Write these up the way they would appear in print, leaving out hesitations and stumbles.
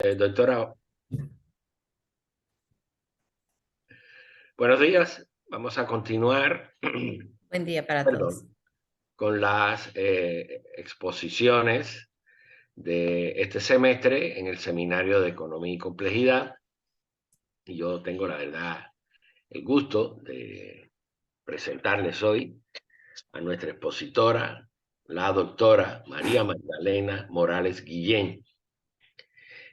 Doctora, buenos días. Vamos a continuar, Buen día para todos. perdón, con las exposiciones de este semestre en el Seminario de Economía y Complejidad. Y yo tengo, la verdad, el gusto de presentarles hoy a nuestra expositora, la doctora María Magdalena Morales Guillén.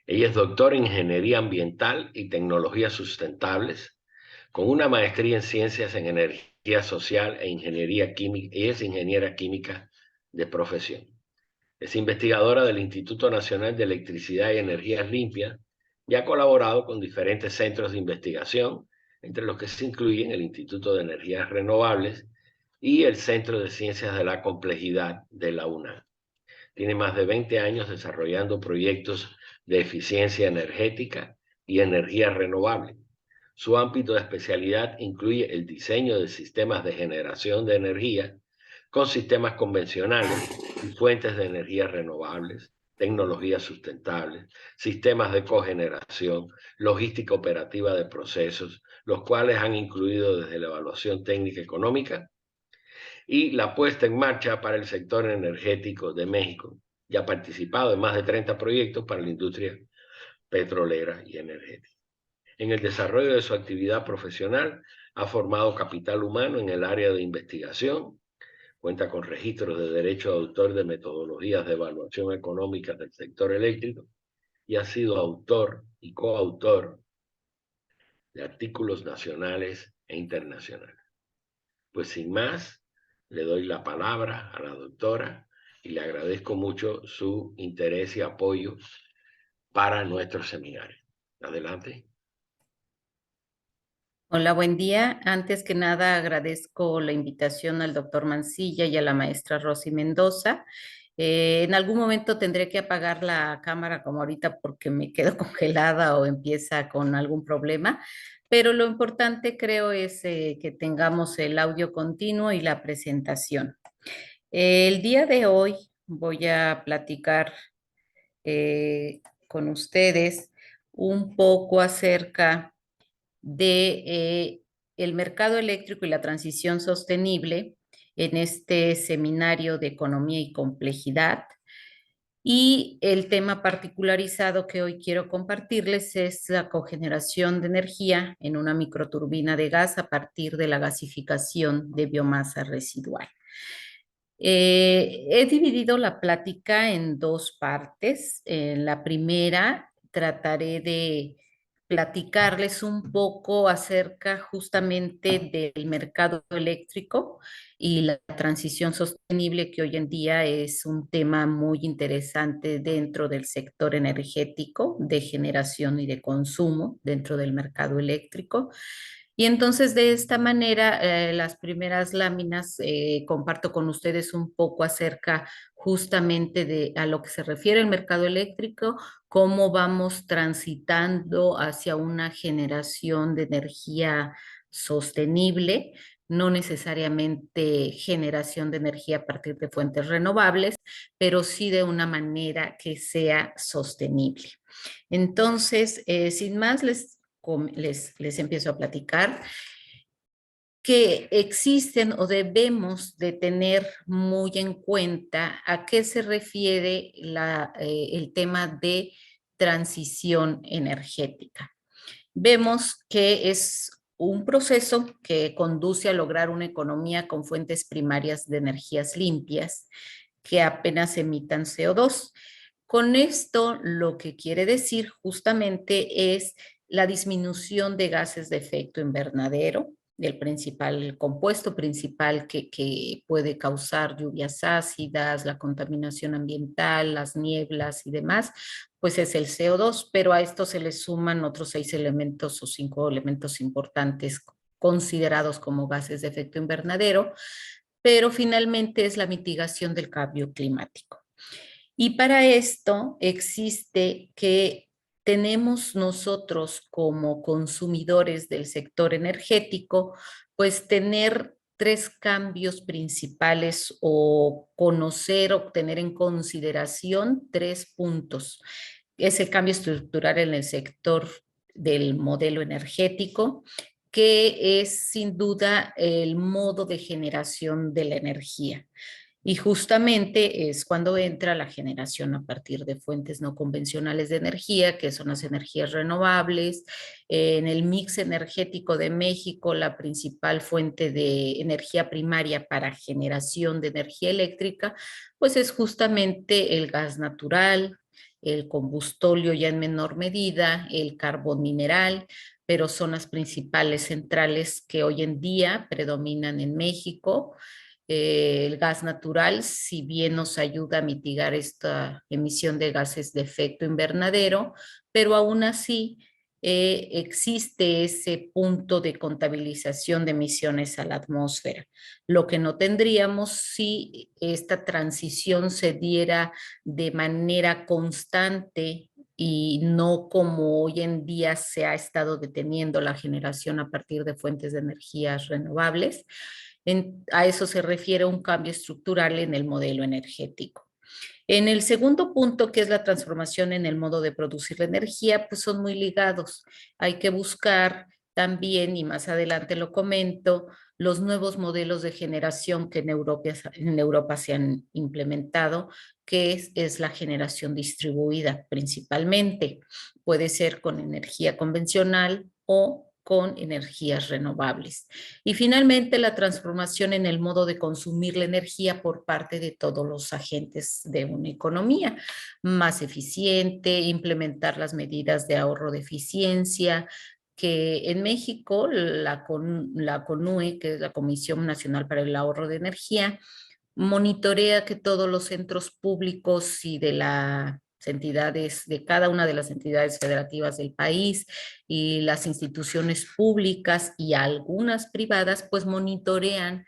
Ella es doctora en Ingeniería Ambiental y Tecnologías Sustentables, con una maestría en Ciencias en Energía Social e Ingeniería Química, y es ingeniera química de profesión. Es investigadora del Instituto Nacional de Electricidad y Energías Limpias y ha colaborado con diferentes centros de investigación, entre los que se incluyen el Instituto de Energías Renovables y el Centro de Ciencias de la Complejidad de la UNAM. Tiene más de 20 años desarrollando proyectos de eficiencia energética y energía renovable. Su ámbito de especialidad incluye el diseño de sistemas de generación de energía con sistemas convencionales y fuentes de energía renovables, tecnologías sustentables, sistemas de cogeneración, logística operativa de procesos, los cuales han incluido desde la evaluación técnica económica y la puesta en marcha para el sector energético de México. Y ha participado en más de 30 proyectos para la industria petrolera y energética. En el desarrollo de su actividad profesional, ha formado capital humano en el área de investigación, cuenta con registros de derecho de autor de metodologías de evaluación económica del sector eléctrico y ha sido autor y coautor de artículos nacionales e internacionales. Pues sin más, le doy la palabra a la doctora y le agradezco mucho su interés y apoyo para nuestro seminario. Adelante. Hola, buen día. Antes que nada, agradezco la invitación al doctor Mancilla y a la maestra Rosy Mendoza. En algún momento tendré que apagar la cámara como ahorita porque me quedo congelada o empieza con algún problema, pero lo importante creo es que tengamos el audio continuo y la presentación. El día de hoy voy a platicar con ustedes un poco acerca de el mercado eléctrico y la transición sostenible en este seminario de economía y complejidad. Y el tema particularizado que hoy quiero compartirles es la cogeneración de energía en una microturbina de gas a partir de la gasificación de biomasa residual. He dividido la plática en dos partes. En la primera trataré de platicarles un poco acerca justamente del mercado eléctrico y la transición sostenible, que hoy en día es un tema muy interesante dentro del sector energético, de generación y de consumo dentro del mercado eléctrico. Y entonces de esta manera, las primeras láminas comparto con ustedes un poco acerca justamente de a lo que se refiere el mercado eléctrico, cómo vamos transitando hacia una generación de energía sostenible, no necesariamente generación de energía a partir de fuentes renovables, pero sí de una manera que sea sostenible. Entonces, sin más, les empiezo a platicar que existen o debemos de tener muy en cuenta a qué se refiere el tema de transición energética. Vemos que es un proceso que conduce a lograr una economía con fuentes primarias de energías limpias que apenas emitan CO2. Con esto lo que quiere decir justamente es la disminución de gases de efecto invernadero, el principal, el compuesto principal que puede causar lluvias ácidas, la contaminación ambiental, las nieblas y demás, pues es el CO2, pero a esto se le suman otros 6 elementos o 5 elementos importantes considerados como gases de efecto invernadero, pero finalmente es la mitigación del cambio climático. Y para esto existe que tenemos nosotros como consumidores del sector energético, pues tener tres cambios principales o conocer, obtener en consideración tres puntos. es el cambio estructural en el sector del modelo energético, que es sin duda el modo de generación de la energía. Y justamente es cuando entra la generación a partir de fuentes no convencionales de energía, que son las energías renovables. En el mix energético de México, la principal fuente de energía primaria para generación de energía eléctrica, pues es justamente el gas natural, el combustóleo ya en menor medida, el carbón mineral, pero son las principales centrales que hoy en día predominan en México. El gas natural, si bien nos ayuda a mitigar esta emisión de gases de efecto invernadero, pero aún así existe ese punto de contabilización de emisiones a la atmósfera, lo que no tendríamos si esta transición se diera de manera constante y no como hoy en día se ha estado deteniendo la generación a partir de fuentes de energías renovables. A eso se refiere un cambio estructural en el modelo energético. En el segundo punto, que es la transformación en el modo de producir la energía, pues son muy ligados. Hay que buscar también, y más adelante lo comento, los nuevos modelos de generación que en Europa se han implementado, que es la generación distribuida principalmente. Puede ser con energía convencional o con energías renovables. Y finalmente, la transformación en el modo de consumir la energía por parte de todos los agentes de una economía más eficiente, implementar las medidas de ahorro de eficiencia, que en México la CONUE, que es la Comisión Nacional para el Ahorro de Energía, monitorea que todos los centros públicos y de las entidades, de cada una de las entidades federativas del país y las instituciones públicas y algunas privadas, pues monitorean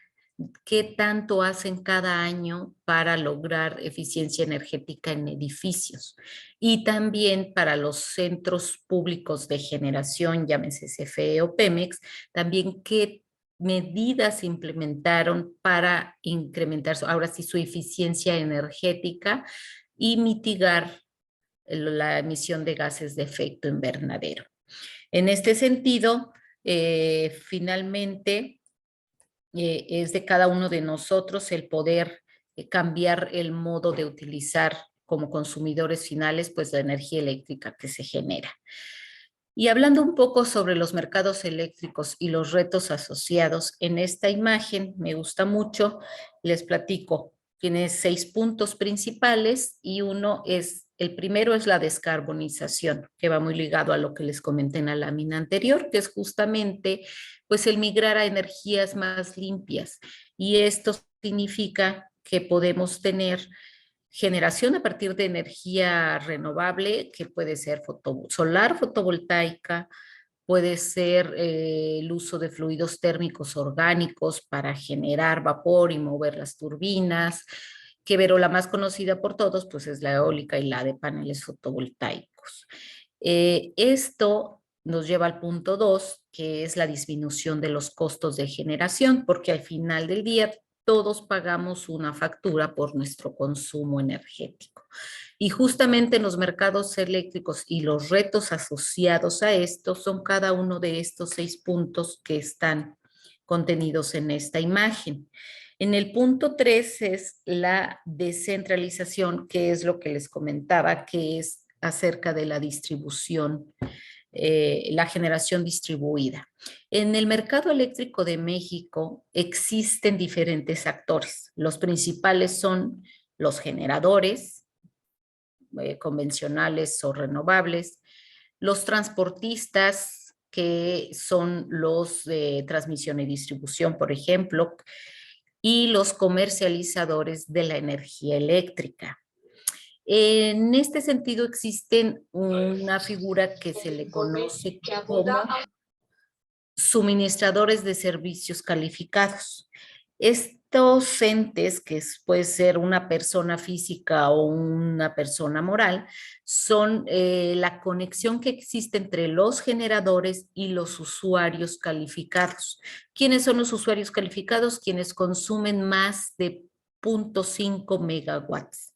qué tanto hacen cada año para lograr eficiencia energética en edificios y también para los centros públicos de generación, llámese CFE o Pemex, también qué medidas implementaron para incrementar ahora sí su eficiencia energética y mitigar la emisión de gases de efecto invernadero. En este sentido, finalmente, es de cada uno de nosotros el poder cambiar el modo de utilizar como consumidores finales, pues la energía eléctrica que se genera. Y hablando un poco sobre los mercados eléctricos y los retos asociados, en esta imagen me gusta mucho, les platico, tiene 6 puntos principales y el primero es la descarbonización, que va muy ligado a lo que les comenté en la lámina anterior, que es justamente pues el migrar a energías más limpias. Y esto significa que podemos tener generación a partir de energía renovable, que puede ser solar fotovoltaica, puede ser el uso de fluidos térmicos orgánicos para generar vapor y mover las turbinas, pero la más conocida por todos pues es la eólica y la de paneles fotovoltaicos. Esto nos lleva al punto 2, que es la disminución de los costos de generación, porque al final del día todos pagamos una factura por nuestro consumo energético. Y justamente en los mercados eléctricos y los retos asociados a esto son cada uno de estos 6 puntos que están contenidos en esta imagen. En el punto 3 es la descentralización, que es lo que les comentaba, que es acerca de la distribución, la generación distribuida. En el mercado eléctrico de México existen diferentes actores. Los principales son los generadores, convencionales o renovables, los transportistas, que son los de transmisión y distribución, por ejemplo, y los comercializadores de la energía eléctrica. En este sentido existen una figura que se le conoce como suministradores de servicios calificados. Estos entes, que puede ser una persona física o una persona moral, son la conexión que existe entre los generadores y los usuarios calificados. ¿Quiénes son los usuarios calificados? Quienes consumen más de 0.5 megawatts.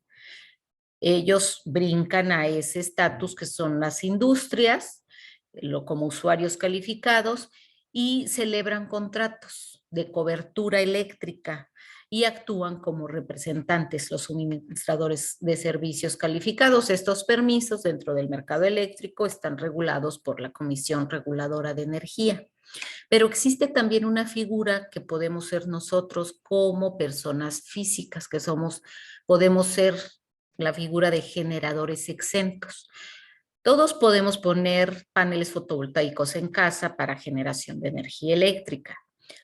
Ellos brincan a ese estatus que son las industrias, como usuarios calificados, y celebran contratos de cobertura eléctrica y actúan como representantes los suministradores de servicios calificados. Estos permisos dentro del mercado eléctrico están regulados por la Comisión Reguladora de Energía. Pero existe también una figura que podemos ser nosotros como personas físicas, que podemos ser la figura de generadores exentos. Todos podemos poner paneles fotovoltaicos en casa para generación de energía eléctrica.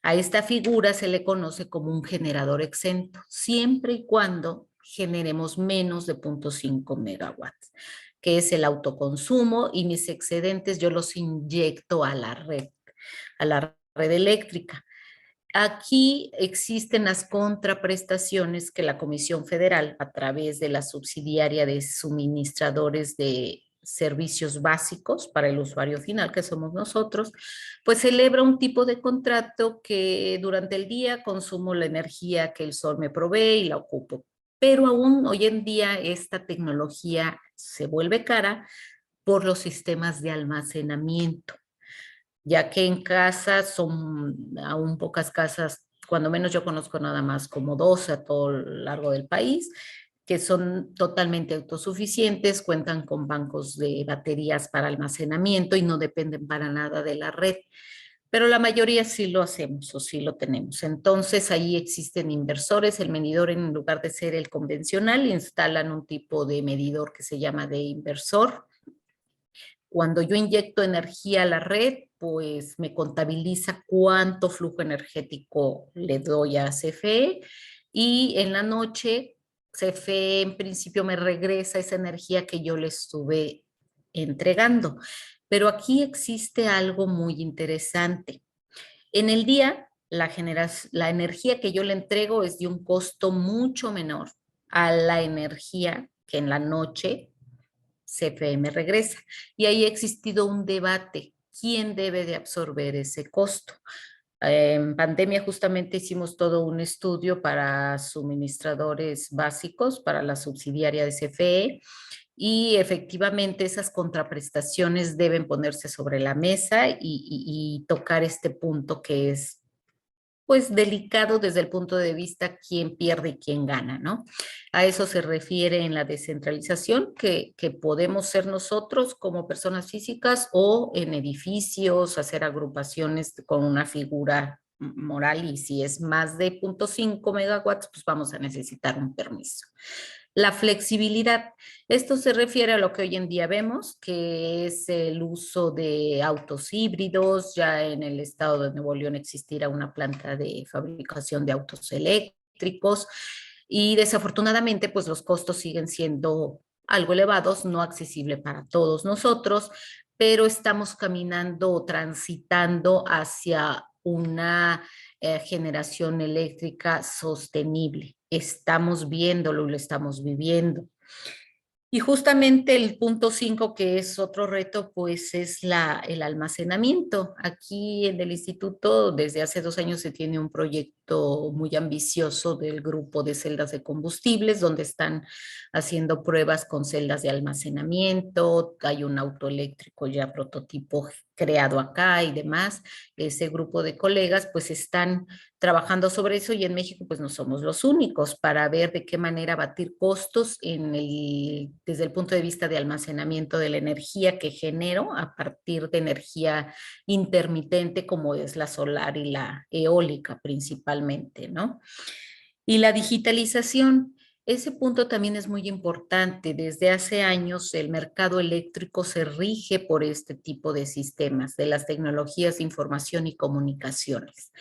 A esta figura se le conoce como un generador exento, siempre y cuando generemos menos de 0.5 megawatts, que es el autoconsumo, y mis excedentes yo los inyecto a la red eléctrica. Aquí existen las contraprestaciones que la Comisión Federal, a través de la subsidiaria de suministradores de servicios básicos para el usuario final, que somos nosotros, pues celebra un tipo de contrato que durante el día consumo la energía que el sol me provee y la ocupo. Pero aún hoy en día esta tecnología se vuelve cara por los sistemas de almacenamiento, ya que en casa son aún pocas casas, cuando menos yo conozco nada más como dos a todo lo largo del país, que son totalmente autosuficientes, cuentan con bancos de baterías para almacenamiento y no dependen para nada de la red. Pero la mayoría sí lo hacemos o sí lo tenemos. Entonces ahí existen inversores. El medidor, en lugar de ser el convencional, instalan un tipo de medidor que se llama de inversor. Cuando yo inyecto energía a la red, pues me contabiliza cuánto flujo energético le doy a CFE, y en la noche CFE en principio me regresa esa energía que yo le estuve entregando. Pero aquí existe algo muy interesante. En el día, la energía que yo le entrego es de un costo mucho menor a la energía que en la noche CFM regresa. Y ahí ha existido un debate: ¿quién debe de absorber ese costo? En pandemia justamente hicimos todo un estudio para suministradores básicos, para la subsidiaria de CFE, y efectivamente esas contraprestaciones deben ponerse sobre la mesa y tocar este punto que es pues delicado desde el punto de vista quién pierde y quién gana, ¿no? A eso se refiere en la descentralización, que podemos ser nosotros como personas físicas o en edificios, hacer agrupaciones con una figura moral, y si es más de 0.5 megawatts, pues vamos a necesitar un permiso. La flexibilidad. Esto se refiere a lo que hoy en día vemos, que es el uso de autos híbridos. Ya en el estado de Nuevo León existirá una planta de fabricación de autos eléctricos, y desafortunadamente pues los costos siguen siendo algo elevados, no accesible para todos nosotros, pero estamos caminando o transitando hacia una generación eléctrica sostenible. Estamos viéndolo y lo estamos viviendo. Y justamente el punto 5, que es otro reto, pues es el almacenamiento. Aquí en el instituto, desde hace 2 años, se tiene un proyecto muy ambicioso del grupo de celdas de combustibles, donde están haciendo pruebas con celdas de almacenamiento. Hay un auto eléctrico ya prototipo creado acá y demás. Ese grupo de colegas pues están trabajando sobre eso, y en México pues no somos los únicos, para ver de qué manera batir costos desde el punto de vista de almacenamiento de la energía que genero a partir de energía intermitente, como es la solar y la eólica principalmente, ¿no? Y la digitalización. Ese punto también es muy importante. Desde hace años el mercado eléctrico se rige por este tipo de sistemas, de las tecnologías de información y comunicaciones.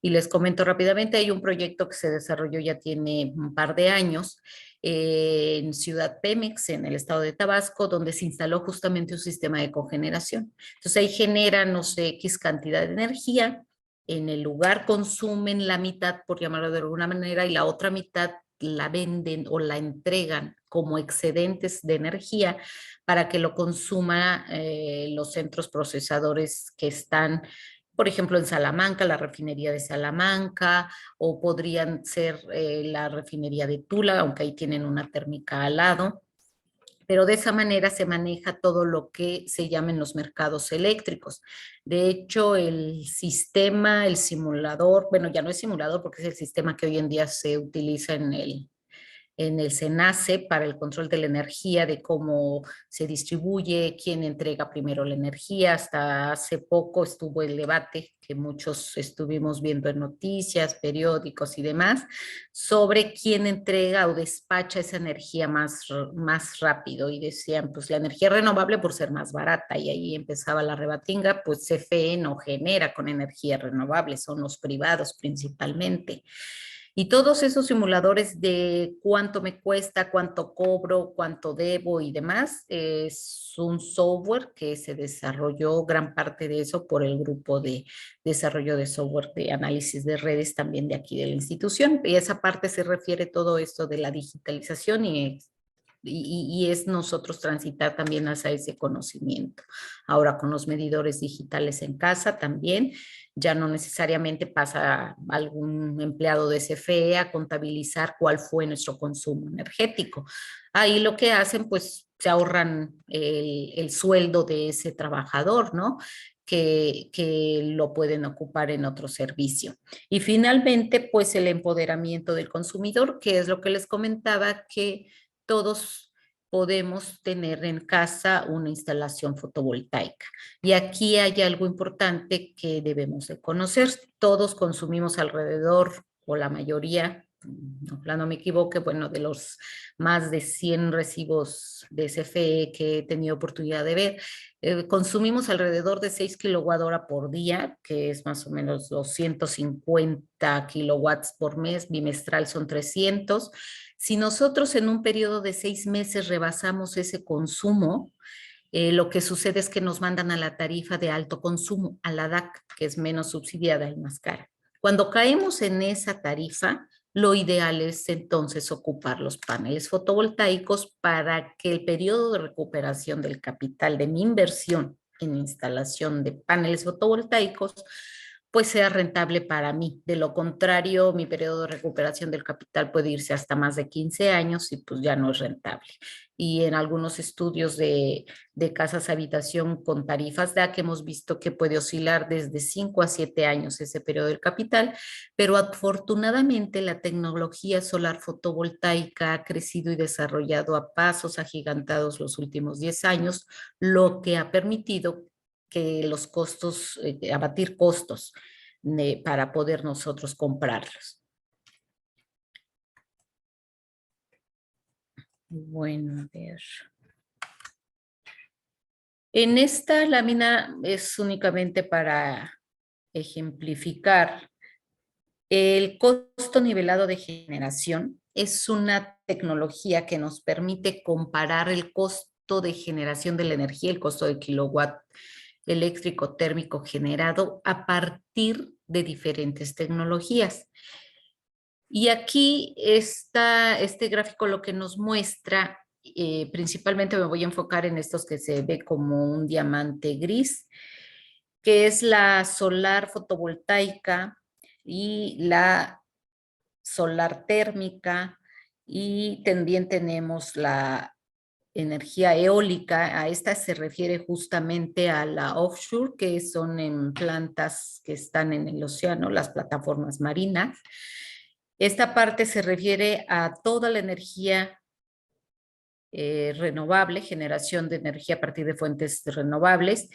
Y les comento rápidamente, hay un proyecto que se desarrolló, ya tiene un par de años, en Ciudad Pemex, en el estado de Tabasco, donde se instaló justamente un sistema de cogeneración. Entonces ahí generan, no sé, X cantidad de energía, en el lugar consumen la mitad, por llamarlo de alguna manera, y la otra mitad la venden o la entregan como excedentes de energía para que lo consuma los centros procesadores que están, por ejemplo, en Salamanca, la refinería de Salamanca, o podrían ser la refinería de Tula, aunque ahí tienen una térmica al lado. pero de esa manera se maneja todo lo que se llaman los mercados eléctricos. De hecho, el sistema, el simulador, bueno, ya no es simulador porque es el sistema que hoy en día se utiliza en el SENACE para el control de la energía, de cómo se distribuye, quién entrega primero la energía. Hasta hace poco estuvo el debate que muchos estuvimos viendo en noticias, periódicos y demás, sobre quién entrega o despacha esa energía más rápido. Y decían, pues la energía renovable por ser más barata, y ahí empezaba la rebatinga, pues CFE no genera con energía renovable, son los privados principalmente. Y todos esos simuladores de cuánto me cuesta, cuánto cobro, cuánto debo y demás, es un software que se desarrolló gran parte de eso por el grupo de desarrollo de software de análisis de redes también de aquí de la institución. Y esa parte se refiere todo esto de la digitalización y es nosotros transitar también hacia ese conocimiento. Ahora con los medidores digitales en casa también, ya no necesariamente pasa algún empleado de CFE a contabilizar cuál fue nuestro consumo energético. Ahí lo que hacen, pues se ahorran el sueldo de ese trabajador, ¿no? Que lo pueden ocupar en otro servicio. Y finalmente, pues el empoderamiento del consumidor, que es lo que les comentaba, que todos podemos tener en casa una instalación fotovoltaica. Y aquí hay algo importante que debemos de conocer. Todos consumimos alrededor, o la mayoría, ojalá no me equivoque, bueno, de los más de 100 recibos de CFE que he tenido oportunidad de ver, consumimos alrededor de 6 kWh por día, que es más o menos 250 kilowatts por mes, bimestral son 300. Si nosotros en un periodo de 6 meses rebasamos ese consumo, lo que sucede es que nos mandan a la tarifa de alto consumo, a la DAC, que es menos subsidiada y más cara. Cuando caemos en esa tarifa, lo ideal es entonces ocupar los paneles fotovoltaicos para que el periodo de recuperación del capital de mi inversión en instalación de paneles fotovoltaicos pues sea rentable para mí. De lo contrario, mi periodo de recuperación del capital puede irse hasta más de 15 años y pues ya no es rentable. Y en algunos estudios de casas habitación con tarifas DAC hemos visto que puede oscilar desde 5 a 7 años ese periodo del capital, pero afortunadamente la tecnología solar fotovoltaica ha crecido y desarrollado a pasos agigantados los últimos 10 años, lo que ha permitido que los costos, abatir costos para poder nosotros comprarlos. Bueno, a ver. En esta lámina es únicamente para ejemplificar el costo nivelado de generación. Es una tecnología que nos permite comparar el costo de generación de la energía, el costo de kilowatt eléctrico térmico generado a partir de diferentes tecnologías. Y aquí está este gráfico lo que nos muestra, principalmente me voy a enfocar en estos que se ve como un diamante gris, que es la solar fotovoltaica y la solar térmica, y también tenemos la energía eólica. A esta se refiere justamente a la offshore, que son en plantas que están en el océano, las plataformas marinas. Esta parte se refiere a toda la energía renovable, generación de energía a partir de fuentes renovables,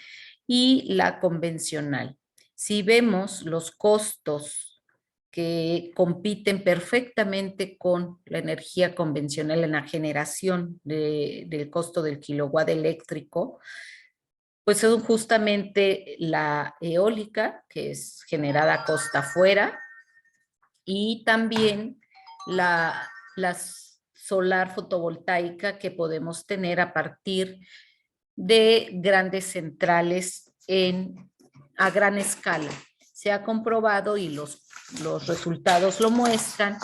y la convencional. Si vemos los costos que compiten perfectamente con la energía convencional en la generación del costo del kilowatt eléctrico, pues son justamente la eólica, que es generada costa afuera, y también la solar fotovoltaica que podemos tener a partir de grandes centrales a gran escala. Se ha comprobado y los resultados lo muestran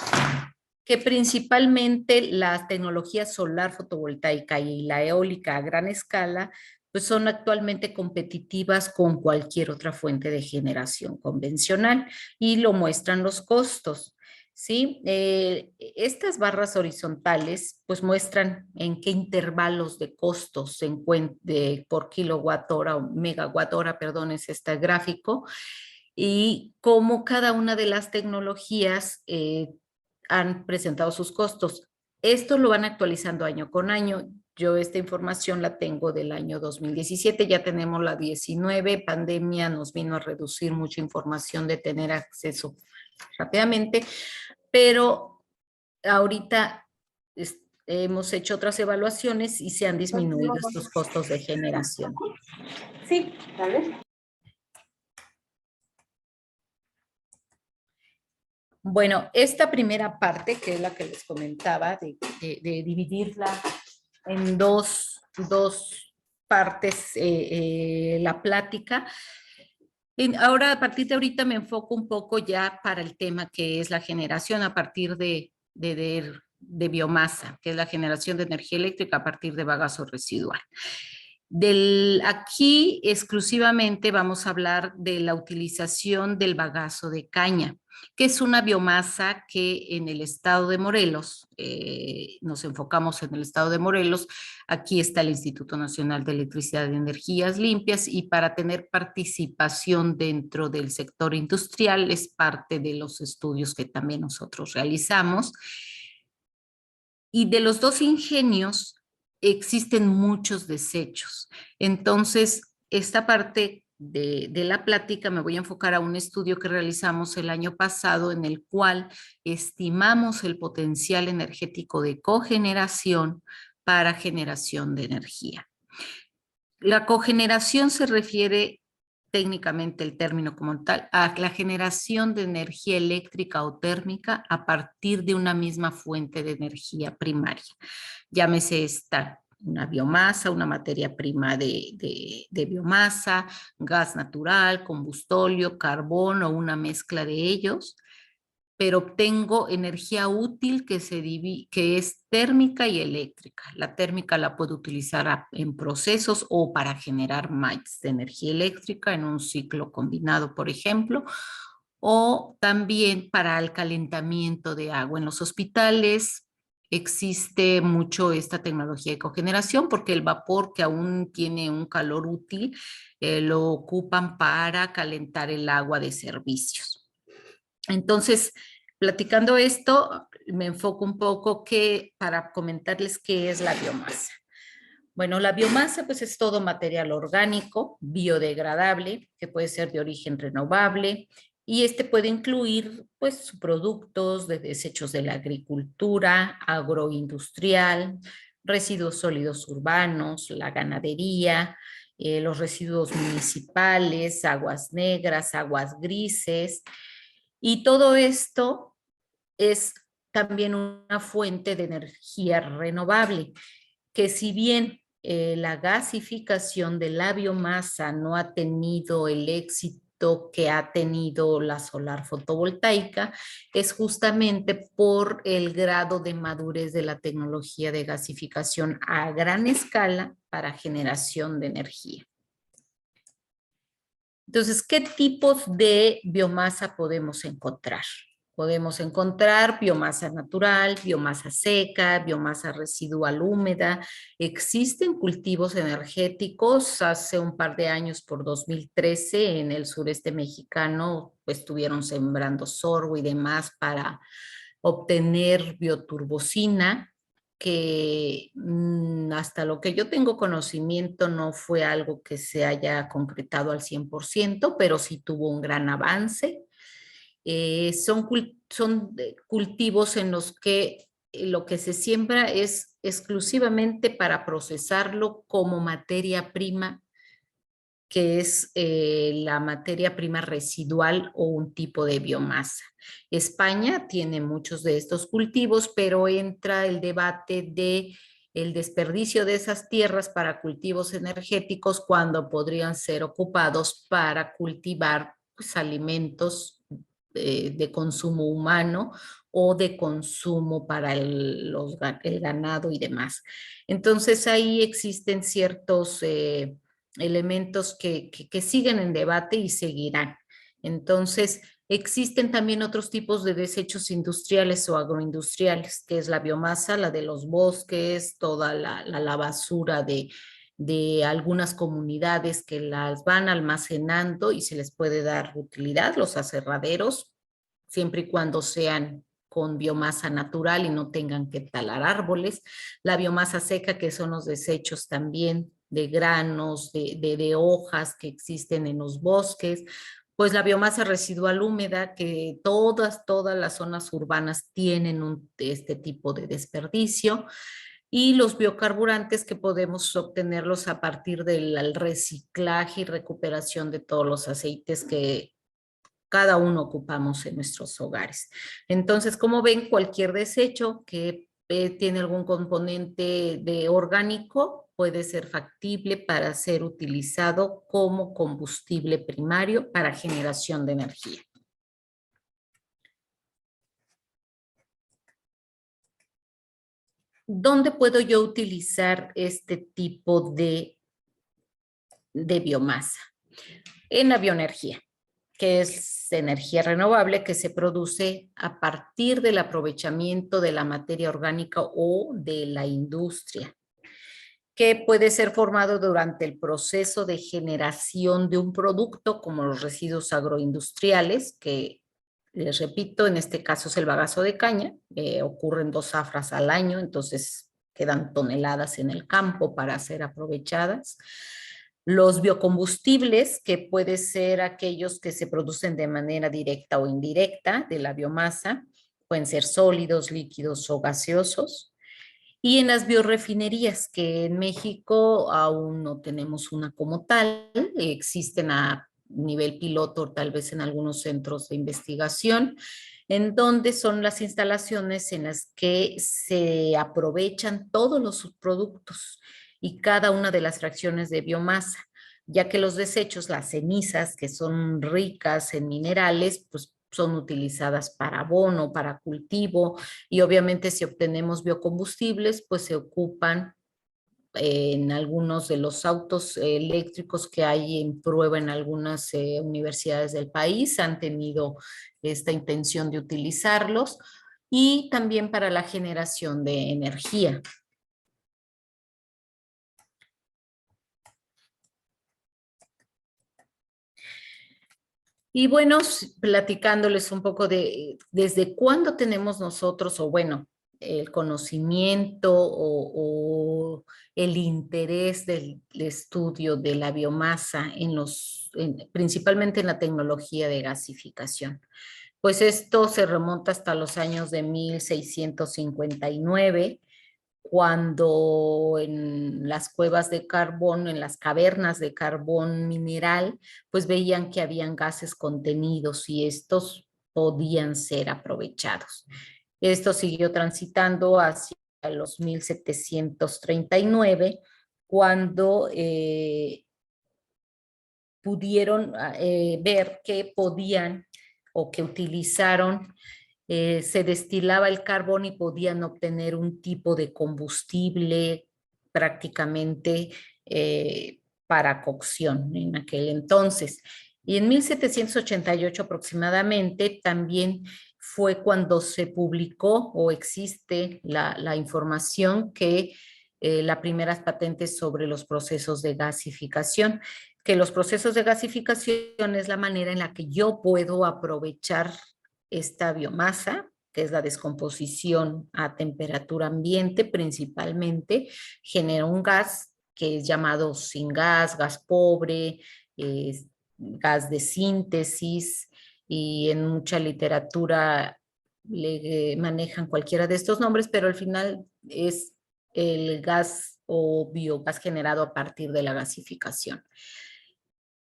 que principalmente la tecnología solar fotovoltaica y la eólica a gran escala pues son actualmente competitivas con cualquier otra fuente de generación convencional, y lo muestran los costos. ¿sí? Estas barras horizontales pues muestran en qué intervalos de costos se encuentra por kilowatt hora o megawatt hora, perdón, es este gráfico, y cómo cada una de las tecnologías han presentado sus costos. Esto lo van actualizando año con año. Yo esta información la tengo del año 2017, ya tenemos la 19, pandemia nos vino a reducir mucha información de tener acceso rápidamente, pero ahorita hemos hecho otras evaluaciones y se han disminuido estos costos de generación. Sí, tal vez. Bueno, esta primera parte, que es la que les comentaba, de dividirla en dos partes, la plática. Ahora, a partir de ahorita me enfoco un poco ya para el tema que es la generación a partir de biomasa, que es la generación de energía eléctrica a partir de bagazo residual. Aquí exclusivamente vamos a hablar de la utilización del bagazo de caña, que es una biomasa que en el estado de Morelos, nos enfocamos en el estado de Morelos, aquí está el Instituto Nacional de Electricidad y Energías Limpias, y para tener participación dentro del sector industrial es parte de los estudios que también nosotros realizamos. Y de los dos ingenios existen muchos desechos. Entonces, esta parte de la plática me voy a enfocar a un estudio que realizamos el año pasado en el cual estimamos el potencial energético de cogeneración para generación de energía. La cogeneración se refiere técnicamente el término como tal, a la generación de energía eléctrica o térmica a partir de una misma fuente de energía primaria. Llámese esta una biomasa, una materia prima de biomasa, gas natural, combustóleo, carbón o una mezcla de ellos, pero obtengo energía útil que es térmica y eléctrica. La térmica la puedo utilizar en procesos o para generar más de energía eléctrica en un ciclo combinado, por ejemplo, o también para el calentamiento de agua. En los hospitales existe mucho esta tecnología de cogeneración porque el vapor que aún tiene un calor útil lo ocupan para calentar el agua de servicios. Entonces, platicando esto, me enfoco un poco para comentarles qué es la biomasa. Bueno, la biomasa pues es todo material orgánico, biodegradable, que puede ser de origen renovable, y este puede incluir pues productos de desechos de la agricultura, agroindustrial, residuos sólidos urbanos, la ganadería, los residuos municipales, aguas negras, aguas grises, y todo esto es también una fuente de energía renovable, que si bien la gasificación de la biomasa no ha tenido el éxito que ha tenido la solar fotovoltaica, es justamente por el grado de madurez de la tecnología de gasificación a gran escala para generación de energía. Entonces, ¿qué tipos de biomasa podemos encontrar? Podemos encontrar biomasa natural, biomasa seca, biomasa residual húmeda. Existen cultivos energéticos. Hace un par de años, por 2013, en el sureste mexicano, pues estuvieron sembrando sorgo y demás para obtener bioturbocina, que hasta lo que yo tengo conocimiento no fue algo que se haya concretado al 100%, pero sí tuvo un gran avance. Son cultivos en los que lo que se siembra es exclusivamente para procesarlo como materia prima, que es la materia prima residual o un tipo de biomasa. España tiene muchos de estos cultivos, pero entra el debate de el desperdicio de esas tierras para cultivos energéticos cuando podrían ser ocupados para cultivar pues, alimentos de consumo humano o de consumo para el ganado y demás. Entonces ahí existen ciertos elementos que siguen en debate y seguirán. Entonces, Existen también otros tipos de desechos industriales o agroindustriales, que es la biomasa, la de los bosques, toda la basura de algunas comunidades que las van almacenando y se les puede dar utilidad, los aserraderos, siempre y cuando sean con biomasa natural y no tengan que talar árboles. La biomasa seca, que son los desechos también de granos, de hojas que existen en los bosques. Pues la biomasa residual húmeda, que todas las zonas urbanas tienen este tipo de desperdicio. Y los biocarburantes, que podemos obtenerlos a partir del reciclaje y recuperación de todos los aceites que cada uno ocupamos en nuestros hogares. Entonces, como ven, cualquier desecho que tiene algún componente de orgánico puede ser factible para ser utilizado como combustible primario para generación de energía. ¿Dónde puedo yo utilizar este tipo de biomasa? En la bioenergía, que es energía renovable que se produce a partir del aprovechamiento de la materia orgánica o de la industria, que puede ser formado durante el proceso de generación de un producto, como los residuos agroindustriales, que les repito, en este caso es el bagazo de caña, ocurren 2 zafras al año, entonces quedan toneladas en el campo para ser aprovechadas. Los biocombustibles, que pueden ser aquellos que se producen de manera directa o indirecta de la biomasa, pueden ser sólidos, líquidos o gaseosos. Y en las biorefinerías, que en México aún no tenemos una como tal, existen a nivel piloto, tal vez en algunos centros de investigación, en donde son las instalaciones en las que se aprovechan todos los subproductos y cada una de las fracciones de biomasa, ya que los desechos, las cenizas, que son ricas en minerales, pues son utilizadas para abono, para cultivo, y obviamente si obtenemos biocombustibles, pues se ocupan en algunos de los autos eléctricos que hay en prueba en algunas universidades del país, han tenido esta intención de utilizarlos, y también para la generación de energía. Y bueno, platicándoles un poco de desde cuándo tenemos nosotros, o bueno, el conocimiento o el interés del estudio de la biomasa principalmente en la tecnología de gasificación. Pues esto se remonta hasta los años de 1659, cuando en las cuevas de carbón, en las cavernas de carbón mineral, pues veían que habían gases contenidos y estos podían ser aprovechados. Esto siguió transitando hacia los 1739, cuando pudieron ver que podían o que utilizaron se destilaba el carbón y podían obtener un tipo de combustible prácticamente para cocción en aquel entonces. Y en 1788 aproximadamente también fue cuando se publicó o existe la información que las primeras patentes sobre los procesos de gasificación, que los procesos de gasificación es la manera en la que yo puedo aprovechar esta biomasa, que es la descomposición a temperatura ambiente principalmente, genera un gas que es llamado syngas, gas pobre, gas de síntesis, y en mucha literatura le manejan cualquiera de estos nombres, pero al final es el gas o biogás generado a partir de la gasificación.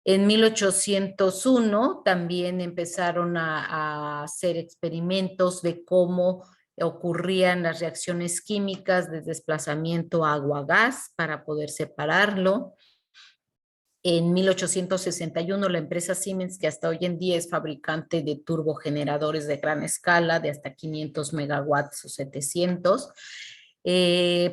En 1801 también empezaron a hacer experimentos de cómo ocurrían las reacciones químicas de desplazamiento agua-gas para poder separarlo. En 1861 la empresa Siemens, que hasta hoy en día es fabricante de turbogeneradores de gran escala, de hasta 500 megawatts o 700,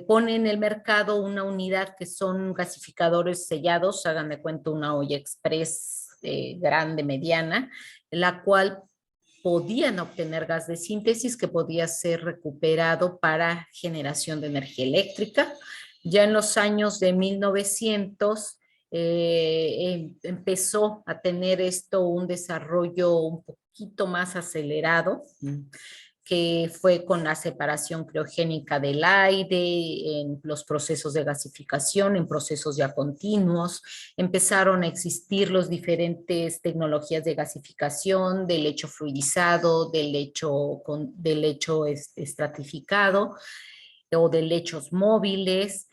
pone en el mercado una unidad que son gasificadores sellados, hagan de cuenta una olla express grande, mediana, la cual podían obtener gas de síntesis que podía ser recuperado para generación de energía eléctrica. Ya en los años de 1900 empezó a tener esto un desarrollo un poquito más acelerado, que fue con la separación criogénica del aire, en los procesos de gasificación, en procesos ya continuos. Empezaron a existir las diferentes tecnologías de gasificación, del lecho fluidizado, del lecho estratificado o de lechos móviles.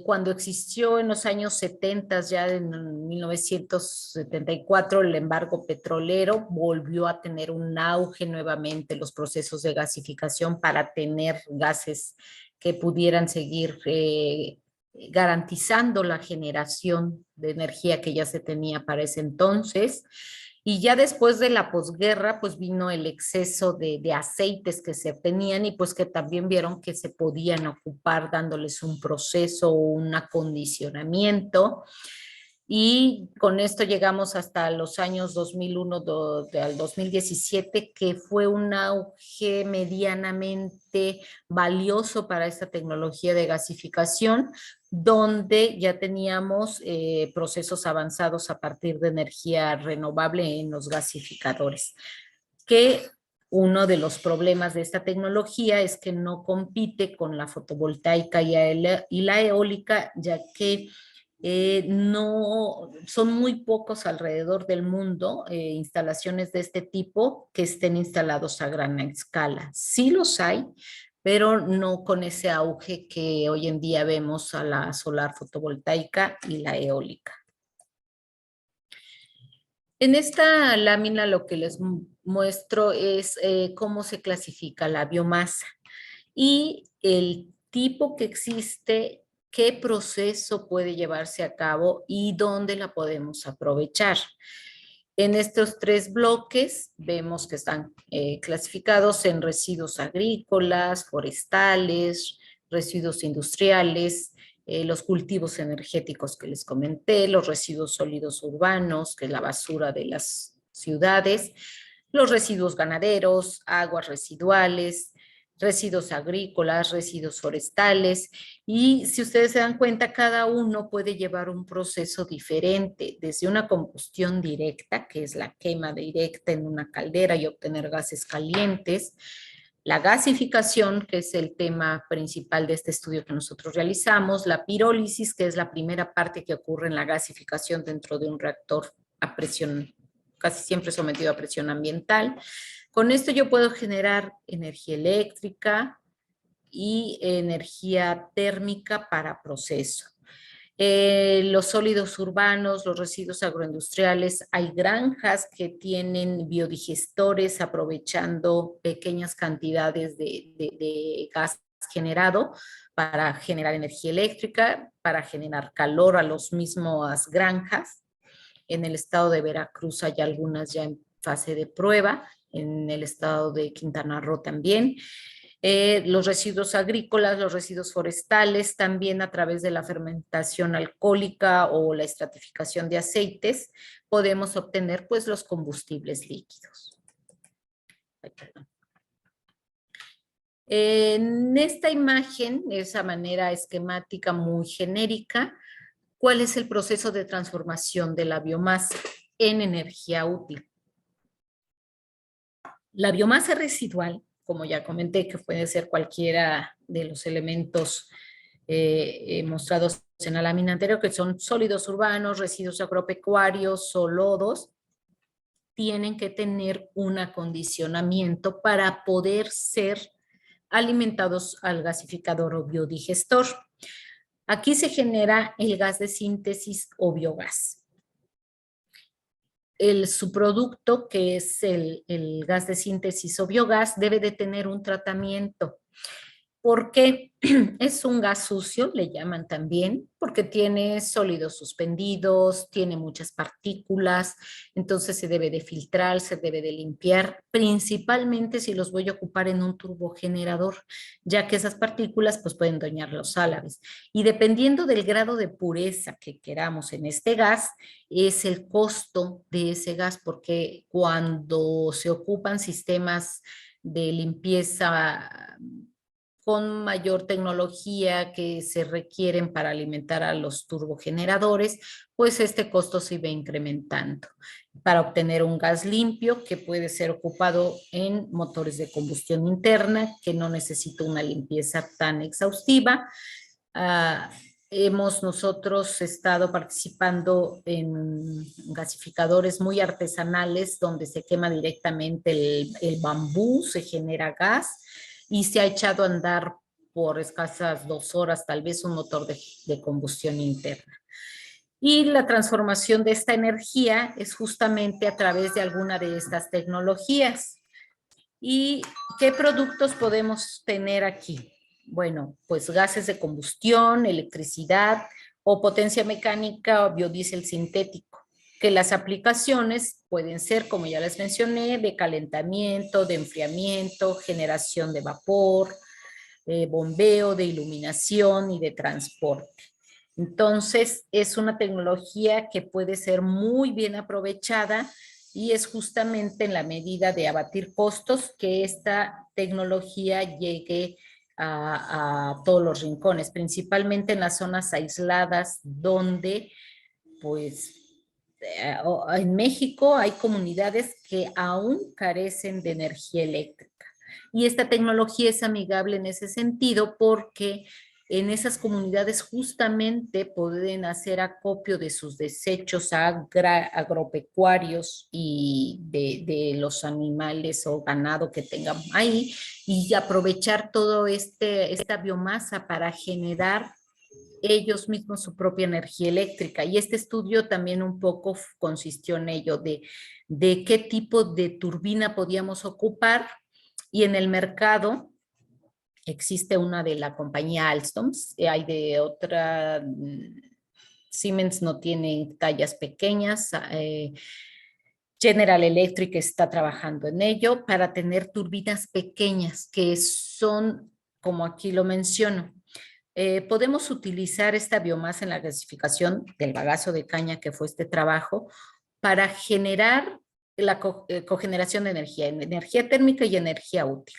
Cuando existió en los años 70, ya en 1974, el embargo petrolero, volvió a tener un auge nuevamente los procesos de gasificación para tener gases que pudieran seguir garantizando la generación de energía que ya se tenía para ese entonces. Y ya después de la posguerra, pues vino el exceso de aceites que se obtenían y pues que también vieron que se podían ocupar dándoles un proceso o un acondicionamiento. Y con esto llegamos hasta los años 2001 al 2017, que fue un auge medianamente valioso para esta tecnología de gasificación, donde ya teníamos procesos avanzados a partir de energía renovable en los gasificadores, que uno de los problemas de esta tecnología es que no compite con la fotovoltaica y la eólica, ya que no, son muy pocos alrededor del mundo instalaciones de este tipo que estén instalados a gran escala. Sí los hay, pero no con ese auge que hoy en día vemos a la solar fotovoltaica y la eólica. En esta lámina lo que les muestro es cómo se clasifica la biomasa y el tipo que existe, qué proceso puede llevarse a cabo y dónde la podemos aprovechar. En estos tres bloques vemos que están clasificados en residuos agrícolas, forestales, residuos industriales, los cultivos energéticos que les comenté, los residuos sólidos urbanos, que es la basura de las ciudades, los residuos ganaderos, aguas residuales, residuos agrícolas, residuos forestales, y si ustedes se dan cuenta, cada uno puede llevar un proceso diferente, desde una combustión directa, que es la quema directa en una caldera y obtener gases calientes, la gasificación, que es el tema principal de este estudio que nosotros realizamos, la pirólisis, que es la primera parte que ocurre en la gasificación dentro de un reactor a presión, casi siempre sometido a presión ambiental. Con esto yo puedo generar energía eléctrica y energía térmica para proceso. Los sólidos urbanos, los residuos agroindustriales, hay granjas que tienen biodigestores aprovechando pequeñas cantidades de gas generado para generar energía eléctrica, para generar calor a las mismas granjas. En el estado de Veracruz hay algunas ya en fase de prueba, en el estado de Quintana Roo también. Los residuos agrícolas, los residuos forestales, también a través de la fermentación alcohólica o la estratificación de aceites, podemos obtener pues los combustibles líquidos. En esta imagen, de esa manera esquemática muy genérica, ¿cuál es el proceso de transformación de la biomasa en energía útil? La biomasa residual, como ya comenté, que puede ser cualquiera de los elementos mostrados en la lámina anterior, que son sólidos urbanos, residuos agropecuarios o lodos, tienen que tener un acondicionamiento para poder ser alimentados al gasificador o biodigestor. Aquí se genera el gas de síntesis o biogás. El subproducto, que es el gas de síntesis o biogás, debe de tener un tratamiento. porque es un gas sucio, le llaman también, porque tiene sólidos suspendidos, tiene muchas partículas, entonces se debe de filtrar, se debe de limpiar, principalmente si los voy a ocupar en un turbogenerador, ya que esas partículas pues pueden dañar los álabes. Y dependiendo del grado de pureza que queramos en este gas, es el costo de ese gas, porque cuando se ocupan sistemas de limpieza con mayor tecnología que se requieren para alimentar a los turbogeneradores, pues este costo se va incrementando para obtener un gas limpio que puede ser ocupado en motores de combustión interna, que no necesita una limpieza tan exhaustiva. Hemos nosotros estado participando en gasificadores muy artesanales donde se quema directamente el bambú, se genera gas y se ha echado a andar por escasas 2 horas, tal vez un motor de combustión interna. Y la transformación de esta energía es justamente a través de alguna de estas tecnologías. ¿Y qué productos podemos tener aquí? Bueno, pues gases de combustión, electricidad o potencia mecánica o biodiesel sintético, que las aplicaciones pueden ser, como ya les mencioné, de calentamiento, de enfriamiento, generación de vapor, bombeo, de iluminación y de transporte. Entonces, es una tecnología que puede ser muy bien aprovechada y es justamente en la medida de abatir costos que esta tecnología llegue a todos los rincones, principalmente en las zonas aisladas donde, pues, en México hay comunidades que aún carecen de energía eléctrica. Y esta tecnología es amigable en ese sentido porque en esas comunidades justamente pueden hacer acopio de sus desechos agropecuarios y de los animales o ganado que tengan ahí y aprovechar todo esta biomasa para generar ellos mismos su propia energía eléctrica. Y este estudio también un poco consistió en ello, de qué tipo de turbina podíamos ocupar. Y en el mercado existe una de la compañía Alstom, hay de otra, Siemens no tiene tallas pequeñas, General Electric está trabajando en ello para tener turbinas pequeñas que son, como aquí lo menciono, podemos utilizar esta biomasa en la gasificación del bagazo de caña que fue este trabajo para generar la cogeneración de energía térmica y energía útil.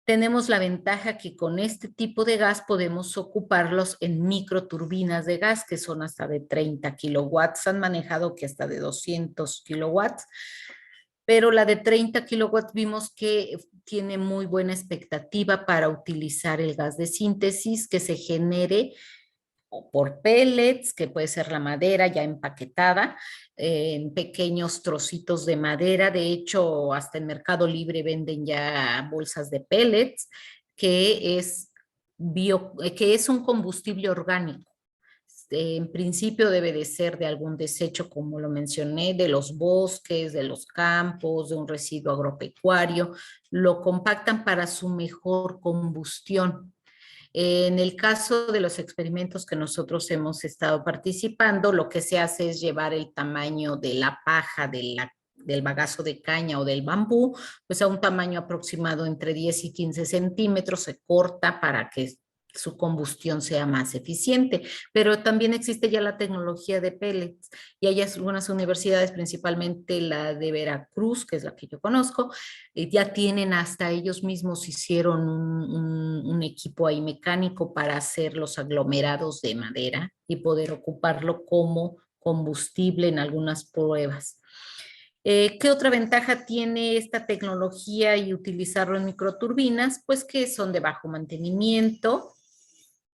Tenemos la ventaja que con este tipo de gas podemos ocuparlos en microturbinas de gas que son hasta de 30 kilowatts, han manejado que hasta de 200 kilowatts, pero la de 30 kilowatts vimos que tiene muy buena expectativa para utilizar el gas de síntesis que se genere o por pellets, que puede ser la madera ya empaquetada, en pequeños trocitos de madera. De hecho, hasta en Mercado Libre venden ya bolsas de pellets, que es un combustible orgánico. En principio debe de ser de algún desecho, como lo mencioné, de los bosques, de los campos, de un residuo agropecuario. Lo compactan para su mejor combustión. En el caso de los experimentos que nosotros hemos estado participando, lo que se hace es llevar el tamaño de la paja del bagazo de caña o del bambú, pues a un tamaño aproximado entre 10 y 15 centímetros, se corta para que su combustión sea más eficiente, pero también existe ya la tecnología de pellets y hay algunas universidades, principalmente la de Veracruz, que es la que yo conozco, ya tienen hasta ellos mismos hicieron un equipo ahí mecánico para hacer los aglomerados de madera y poder ocuparlo como combustible en algunas pruebas. ¿Qué otra ventaja tiene esta tecnología y utilizarlo en microturbinas? Pues que son de bajo mantenimiento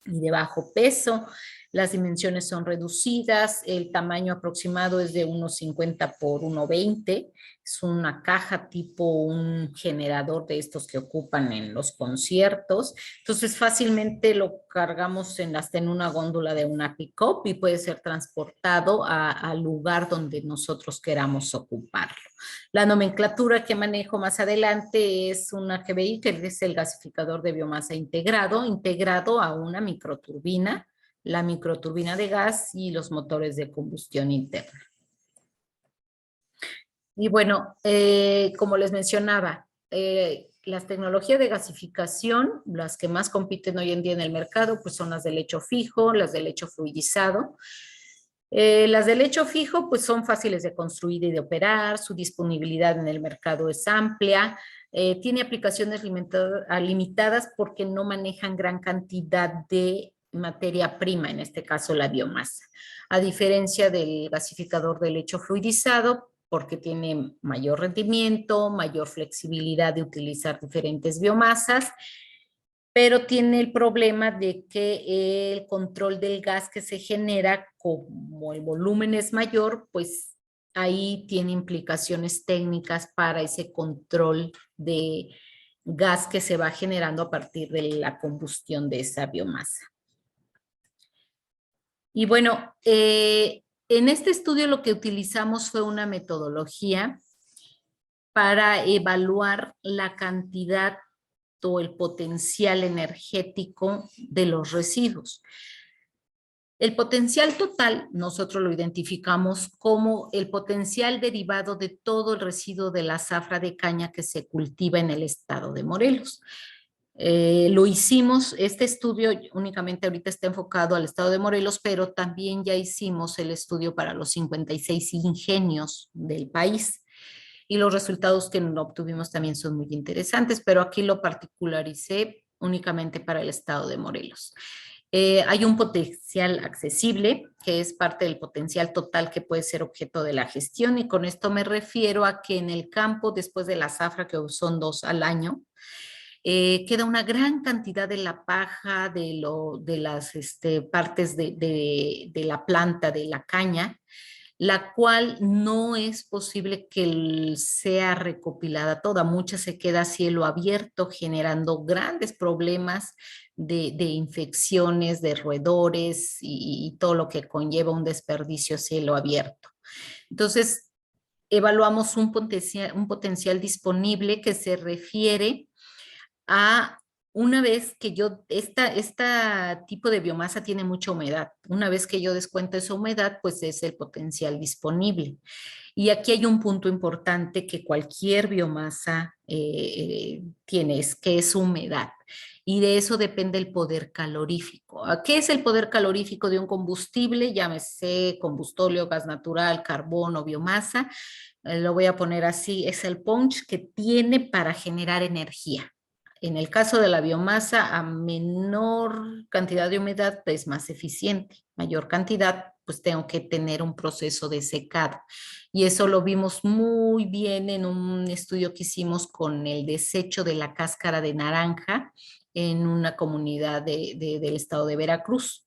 y de bajo peso. Las dimensiones son reducidas, el tamaño aproximado es de 1,50 por 1,20. Es una caja tipo un generador de estos que ocupan en los conciertos. Entonces fácilmente lo cargamos hasta en una góndola de una pick-up y puede ser transportado al lugar donde nosotros queramos ocuparlo. La nomenclatura que manejo más adelante es una GBI, que es el gasificador de biomasa integrado a una microturbina, la microturbina de gas y los motores de combustión interna. Y bueno, como les mencionaba, las tecnologías de gasificación, las que más compiten hoy en día en el mercado, pues son las de lecho fijo, las de lecho fluidizado. Las de lecho fijo, pues son fáciles de construir y de operar, su disponibilidad en el mercado es amplia, tiene aplicaciones limitadas porque no manejan gran cantidad de materia prima, en este caso la biomasa. A diferencia del gasificador de lecho fluidizado, porque tiene mayor rendimiento, mayor flexibilidad de utilizar diferentes biomasas, pero tiene el problema de que el control del gas que se genera, como el volumen es mayor, pues ahí tiene implicaciones técnicas para ese control de gas que se va generando a partir de la combustión de esa biomasa. Y bueno, en este estudio lo que utilizamos fue una metodología para evaluar la cantidad o el potencial energético de los residuos. El potencial total nosotros lo identificamos como el potencial derivado de todo el residuo de la zafra de caña que se cultiva en el estado de Morelos. Lo hicimos, este estudio únicamente ahorita está enfocado al estado de Morelos, pero también ya hicimos el estudio para los 56 ingenios del país. Y los resultados que obtuvimos también son muy interesantes, pero aquí lo particularicé únicamente para el estado de Morelos. Hay un potencial accesible, que es parte del potencial total que puede ser objeto de la gestión, y con esto me refiero a que en el campo, después de la zafra, que son 2 al año, queda una gran cantidad de la paja, de las partes de la planta, de la caña, la cual no es posible que sea recopilada toda, mucha se queda a cielo abierto, generando grandes problemas de infecciones, de roedores y todo lo que conlleva un desperdicio a cielo abierto. Entonces, evaluamos un potencial disponible que se refiere a una vez que esta tipo de biomasa tiene mucha humedad. Una vez que yo descuento esa humedad, pues es el potencial disponible. Y aquí hay un punto importante que cualquier biomasa tiene, que es humedad. Y de eso depende el poder calorífico. ¿Qué es el poder calorífico de un combustible? Llámese combustóleo, gas natural, carbón o biomasa. Lo voy a poner así, es el punch que tiene para generar energía. En el caso de la biomasa, a menor cantidad de humedad es más eficiente. Mayor cantidad, pues tengo que tener un proceso de secado. Y eso lo vimos muy bien en un estudio que hicimos con el desecho de la cáscara de naranja en una comunidad del estado de Veracruz.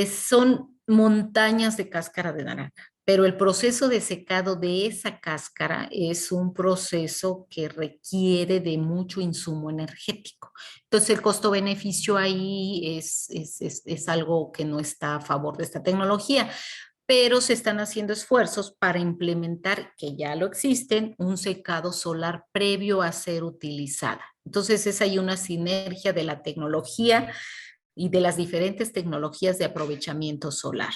Son montañas de cáscara de naranja, pero el proceso de secado de esa cáscara es un proceso que requiere de mucho insumo energético. Entonces el costo-beneficio ahí es algo que no está a favor de esta tecnología, pero se están haciendo esfuerzos para implementar, que ya lo existen, un secado solar previo a ser utilizada. Entonces es ahí una sinergia de la tecnología y de las diferentes tecnologías de aprovechamiento solar.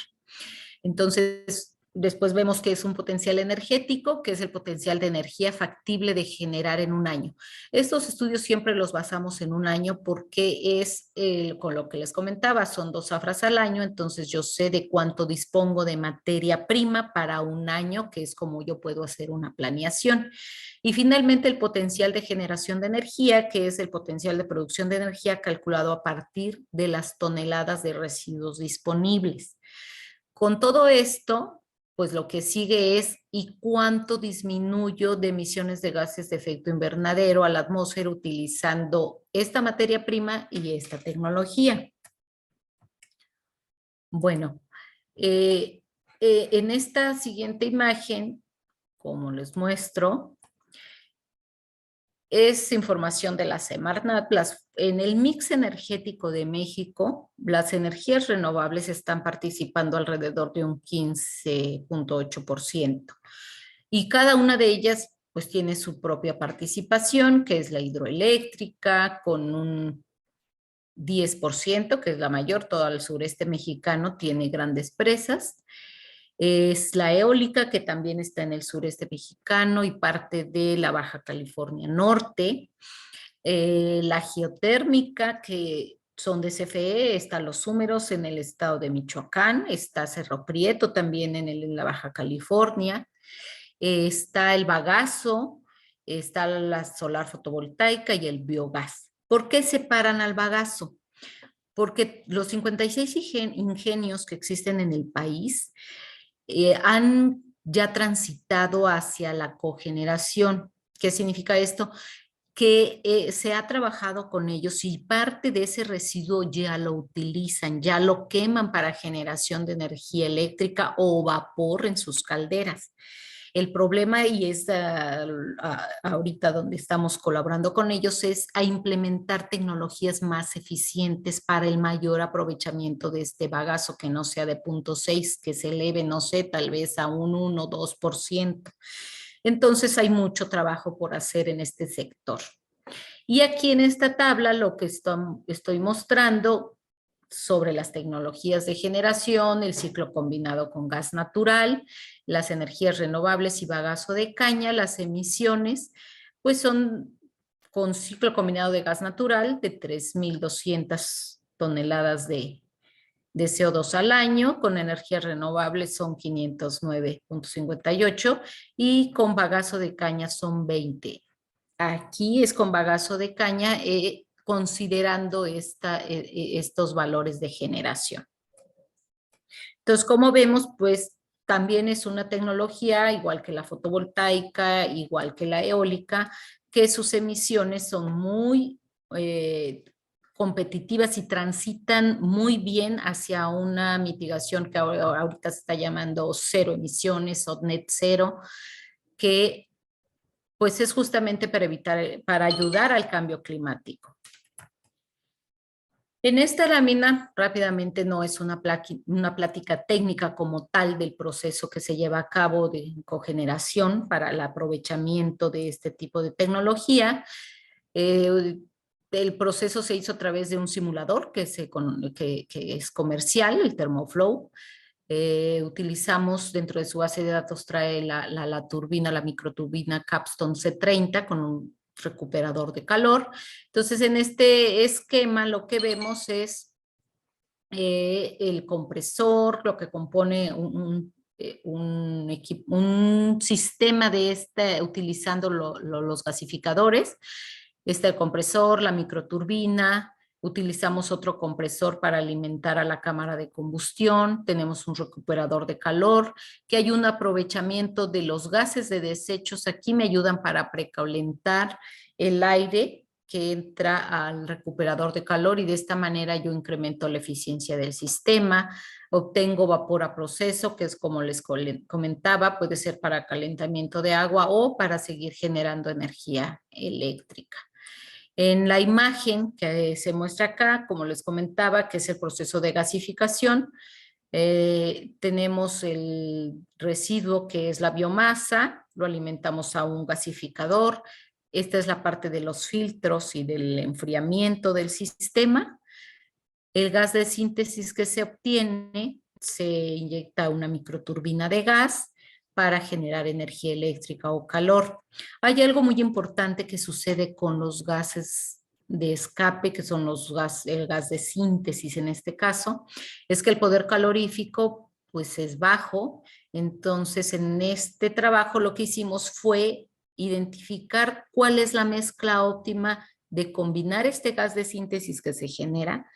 Entonces, después vemos que es un potencial energético, que es el potencial de energía factible de generar en un año. Estos estudios siempre los basamos en un año porque es, con lo que les comentaba, son 2 zafras al año, entonces yo sé de cuánto dispongo de materia prima para un año, que es como yo puedo hacer una planeación. Y finalmente el potencial de generación de energía, que es el potencial de producción de energía calculado a partir de las toneladas de residuos disponibles. Con todo esto, pues lo que sigue es ¿y cuánto disminuyo de emisiones de gases de efecto invernadero a la atmósfera utilizando esta materia prima y esta tecnología? Bueno, en esta siguiente imagen, como les muestro, es información de la Semarnat. En el mix energético de México, las energías renovables están participando alrededor de un 15.8%. Y cada una de ellas pues tiene su propia participación, que es la hidroeléctrica, con un 10%, que es la mayor. Todo el sureste mexicano tiene grandes presas. Es la eólica, que también está en el sureste mexicano y parte de la Baja California Norte. La geotérmica, que son de CFE, está Los Húmeros en el estado de Michoacán, está Cerro Prieto también en la Baja California, está el bagazo, está la solar fotovoltaica y el biogás. ¿Por qué separan al bagazo? Porque los 56 ingenios que existen en el país han ya transitado hacia la cogeneración. ¿Qué significa esto? Que se ha trabajado con ellos y parte de ese residuo ya lo utilizan, ya lo queman para generación de energía eléctrica o vapor en sus calderas. El problema, y es ahorita donde estamos colaborando con ellos, es a implementar tecnologías más eficientes para el mayor aprovechamiento de este bagazo, que no sea de 0.6, que se eleve, no sé, tal vez a un 1 o 2%. Entonces hay mucho trabajo por hacer en este sector. Y aquí en esta tabla lo que estoy mostrando sobre las tecnologías de generación, el ciclo combinado con gas natural, las energías renovables y bagazo de caña, las emisiones, pues son con ciclo combinado de gas natural de 3.200 toneladas de CO2 al año, con energías renovables son 509.58 y con bagazo de caña son 20. Aquí es con bagazo de caña, considerando estos valores de generación. Entonces, como vemos, pues también es una tecnología, igual que la fotovoltaica, igual que la eólica, que sus emisiones son muy competitivas y transitan muy bien hacia una mitigación que ahorita se está llamando cero emisiones o net cero, que pues es justamente para ayudar al cambio climático. En esta lámina, rápidamente, no es una plática técnica como tal del proceso que se lleva a cabo de cogeneración para el aprovechamiento de este tipo de tecnología. El proceso se hizo a través de un simulador que es comercial, el ThermoFlow. Utilizamos dentro de su base de datos, trae la turbina, la microturbina Capstone C30 con un recuperador de calor. Entonces, en este esquema lo que vemos es el compresor, lo que compone un sistema de utilizando los gasificadores. Está el compresor, la microturbina. Utilizamos otro compresor para alimentar a la cámara de combustión. Tenemos un recuperador de calor, que hay un aprovechamiento de los gases de desechos. Aquí me ayudan para precalentar el aire que entra al recuperador de calor, y de esta manera yo incremento la eficiencia del sistema. Obtengo vapor a proceso, que es como les comentaba, puede ser para calentamiento de agua o para seguir generando energía eléctrica. En la imagen que se muestra acá, como les comentaba, que es el proceso de gasificación, tenemos el residuo, que es la biomasa, lo alimentamos a un gasificador. Esta es la parte de los filtros y del enfriamiento del sistema. El gas de síntesis que se obtiene se inyecta a una microturbina de gas para generar energía eléctrica o calor. Hay algo muy importante que sucede con los gases de escape, que son el gas de síntesis en este caso, es que el poder calorífico pues es bajo. Entonces, en este trabajo lo que hicimos fue identificar cuál es la mezcla óptima de combinar este gas de síntesis que se genera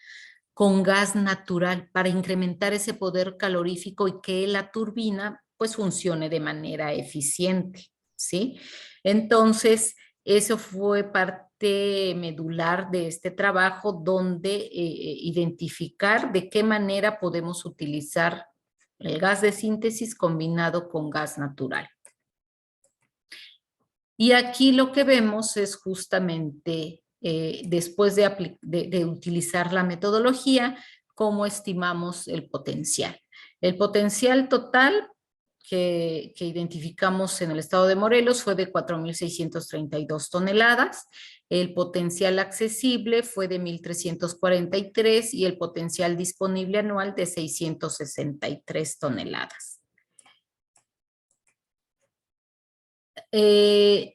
con gas natural para incrementar ese poder calorífico y que la turbina pues funcione de manera eficiente, ¿sí? Entonces, eso fue parte medular de este trabajo, donde identificar de qué manera podemos utilizar el gas de síntesis combinado con gas natural. Y aquí lo que vemos es justamente, después de utilizar la metodología, cómo estimamos el potencial. El potencial total que identificamos en el estado de Morelos fue de 4.632 toneladas, el potencial accesible fue de 1.343 y el potencial disponible anual de 663 toneladas. En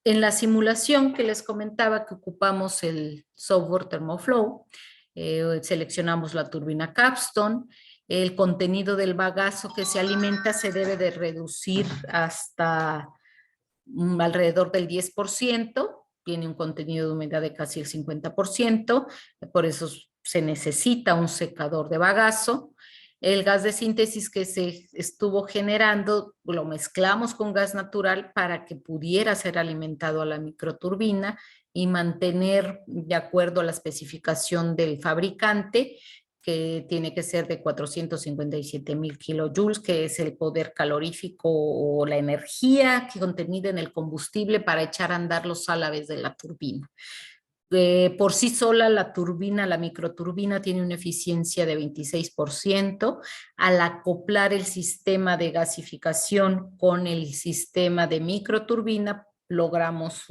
la simulación que les comentaba que ocupamos el software ThermoFlow, seleccionamos la turbina Capstone, el contenido del bagazo que se alimenta se debe de reducir hasta alrededor del 10%, tiene un contenido de humedad de casi el 50%, por eso se necesita un secador de bagazo. El gas de síntesis que se estuvo generando lo mezclamos con gas natural para que pudiera ser alimentado a la microturbina y mantener de acuerdo a la especificación del fabricante, que tiene que ser de 457.000 kilojoules, que es el poder calorífico o la energía que contenida en el combustible para echar a andar los álabes de la turbina. Por sí sola la turbina, la microturbina tiene una eficiencia de 26%. Al acoplar el sistema de gasificación con el sistema de microturbina, logramos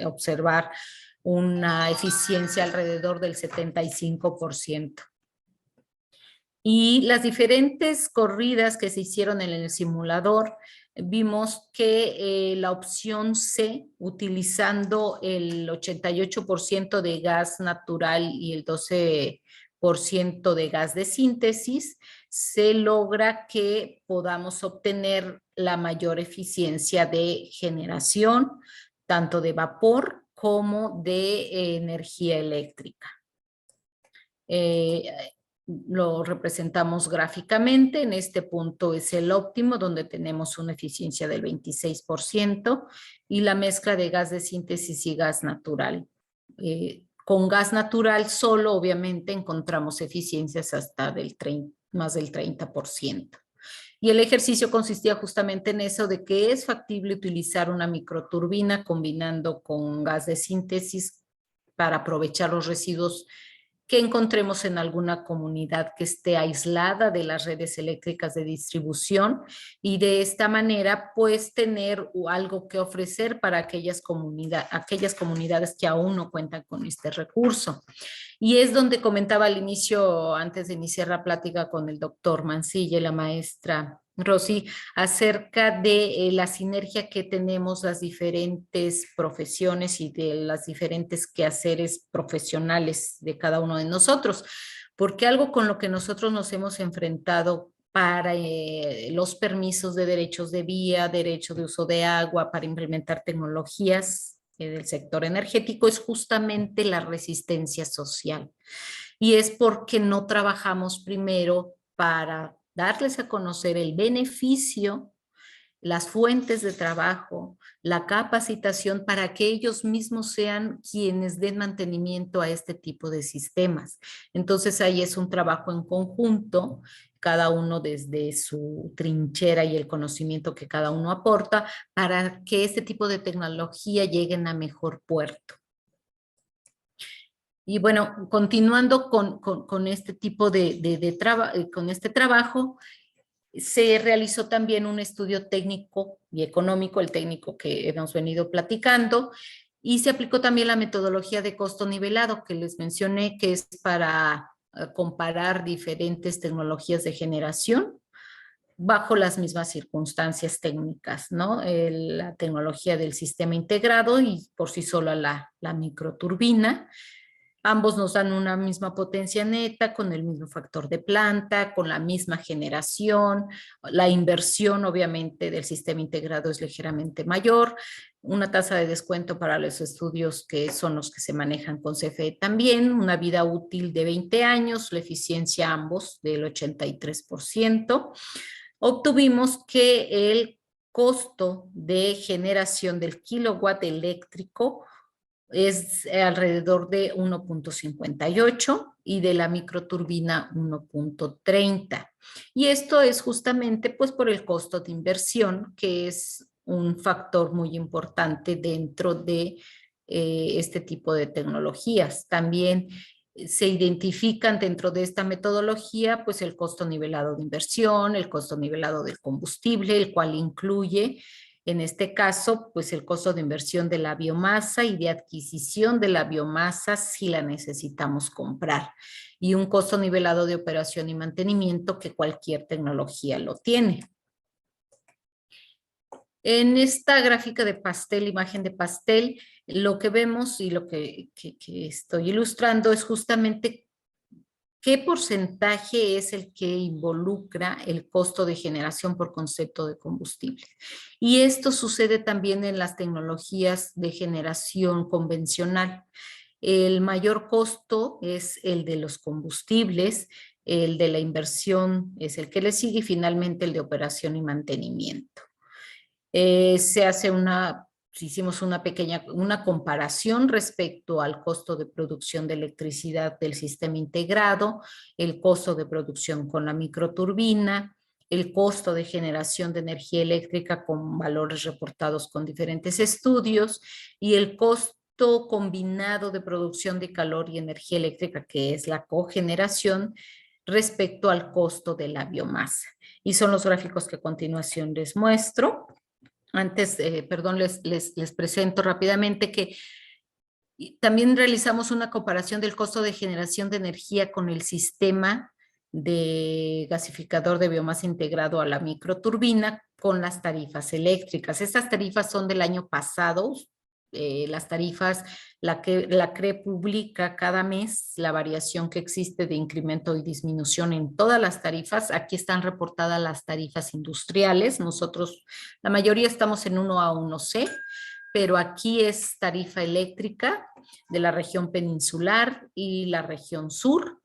observar una eficiencia alrededor del 75%. Y las diferentes corridas que se hicieron en el simulador, vimos que la opción C, utilizando el 88% de gas natural y el 12% de gas de síntesis, se logra que podamos obtener la mayor eficiencia de generación, tanto de vapor como de energía eléctrica. Lo representamos gráficamente. En este punto es el óptimo, donde tenemos una eficiencia del 26% y la mezcla de gas de síntesis y gas natural. Con gas natural solo, obviamente, encontramos eficiencias hasta más del 30%. Y el ejercicio consistía justamente en eso, de que es factible utilizar una microturbina combinando con gas de síntesis para aprovechar los residuos que encontremos en alguna comunidad que esté aislada de las redes eléctricas de distribución, y de esta manera pues tener algo que ofrecer para aquellas comunidades que aún no cuentan con este recurso. Y es donde comentaba al inicio, antes de iniciar la plática con el doctor Mancilla y la maestra Rosy, acerca de la sinergia que tenemos las diferentes profesiones y de las diferentes quehaceres profesionales de cada uno de nosotros, porque algo con lo que nosotros nos hemos enfrentado para los permisos de derechos de vía, derecho de uso de agua, para implementar tecnologías del sector energético, es justamente la resistencia social. Y es porque no trabajamos primero para darles a conocer el beneficio, las fuentes de trabajo, la capacitación, para que ellos mismos sean quienes den mantenimiento a este tipo de sistemas. Entonces ahí es un trabajo en conjunto, cada uno desde su trinchera y el conocimiento que cada uno aporta, para que este tipo de tecnología lleguen a mejor puerto. Y bueno, continuando con este tipo con este trabajo, se realizó también un estudio técnico y económico, el técnico que hemos venido platicando, y se aplicó también la metodología de costo nivelado que les mencioné, que es para comparar diferentes tecnologías de generación bajo las mismas circunstancias técnicas, ¿no? La tecnología del sistema integrado y por sí sola la microturbina. Ambos nos dan una misma potencia neta, con el mismo factor de planta, con la misma generación. La inversión, obviamente, del sistema integrado es ligeramente mayor. Una tasa de descuento para los estudios que son los que se manejan con CFE también. Una vida útil de 20 años, la eficiencia ambos del 83%. Obtuvimos que el costo de generación del kilowatt eléctrico es alrededor de 1.58 y de la microturbina 1.30. Y esto es justamente pues por el costo de inversión, que es un factor muy importante dentro de este tipo de tecnologías. También se identifican dentro de esta metodología pues el costo nivelado de inversión, el costo nivelado del combustible, el cual incluye en este caso pues el costo de inversión de la biomasa y de adquisición de la biomasa si la necesitamos comprar, y un costo nivelado de operación y mantenimiento que cualquier tecnología lo tiene. En esta gráfica de pastel, imagen de pastel, lo que vemos y lo que estoy ilustrando es justamente qué porcentaje es el que involucra el costo de generación por concepto de combustible. Y esto sucede también en las tecnologías de generación convencional. El mayor costo es el de los combustibles, el de la inversión es el que le sigue y finalmente el de operación y mantenimiento. Se hace hicimos una comparación respecto al costo de producción de electricidad del sistema integrado, el costo de producción con la microturbina, el costo de generación de energía eléctrica con valores reportados con diferentes estudios y el costo combinado de producción de calor y energía eléctrica, que es la cogeneración, respecto al costo de la biomasa. Y son los gráficos que a continuación les muestro. Antes, perdón, les presento rápidamente que también realizamos una comparación del costo de generación de energía con el sistema de gasificador de biomasa integrado a la microturbina con las tarifas eléctricas. Estas tarifas son del año pasado. Las tarifas, la CRE publica cada mes la variación que existe de incremento y disminución en todas las tarifas. Aquí están reportadas las tarifas industriales. Nosotros, la mayoría estamos en 1A, 1C, pero aquí es tarifa eléctrica de la región peninsular y la región sur.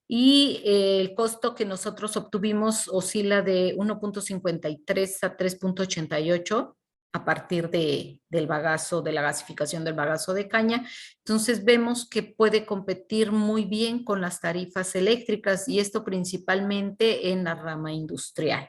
Y el costo que nosotros obtuvimos oscila de 1.53 a 3.88 a partir del bagazo, de la gasificación del bagazo de caña. Entonces vemos que puede competir muy bien con las tarifas eléctricas y esto principalmente en la rama industrial.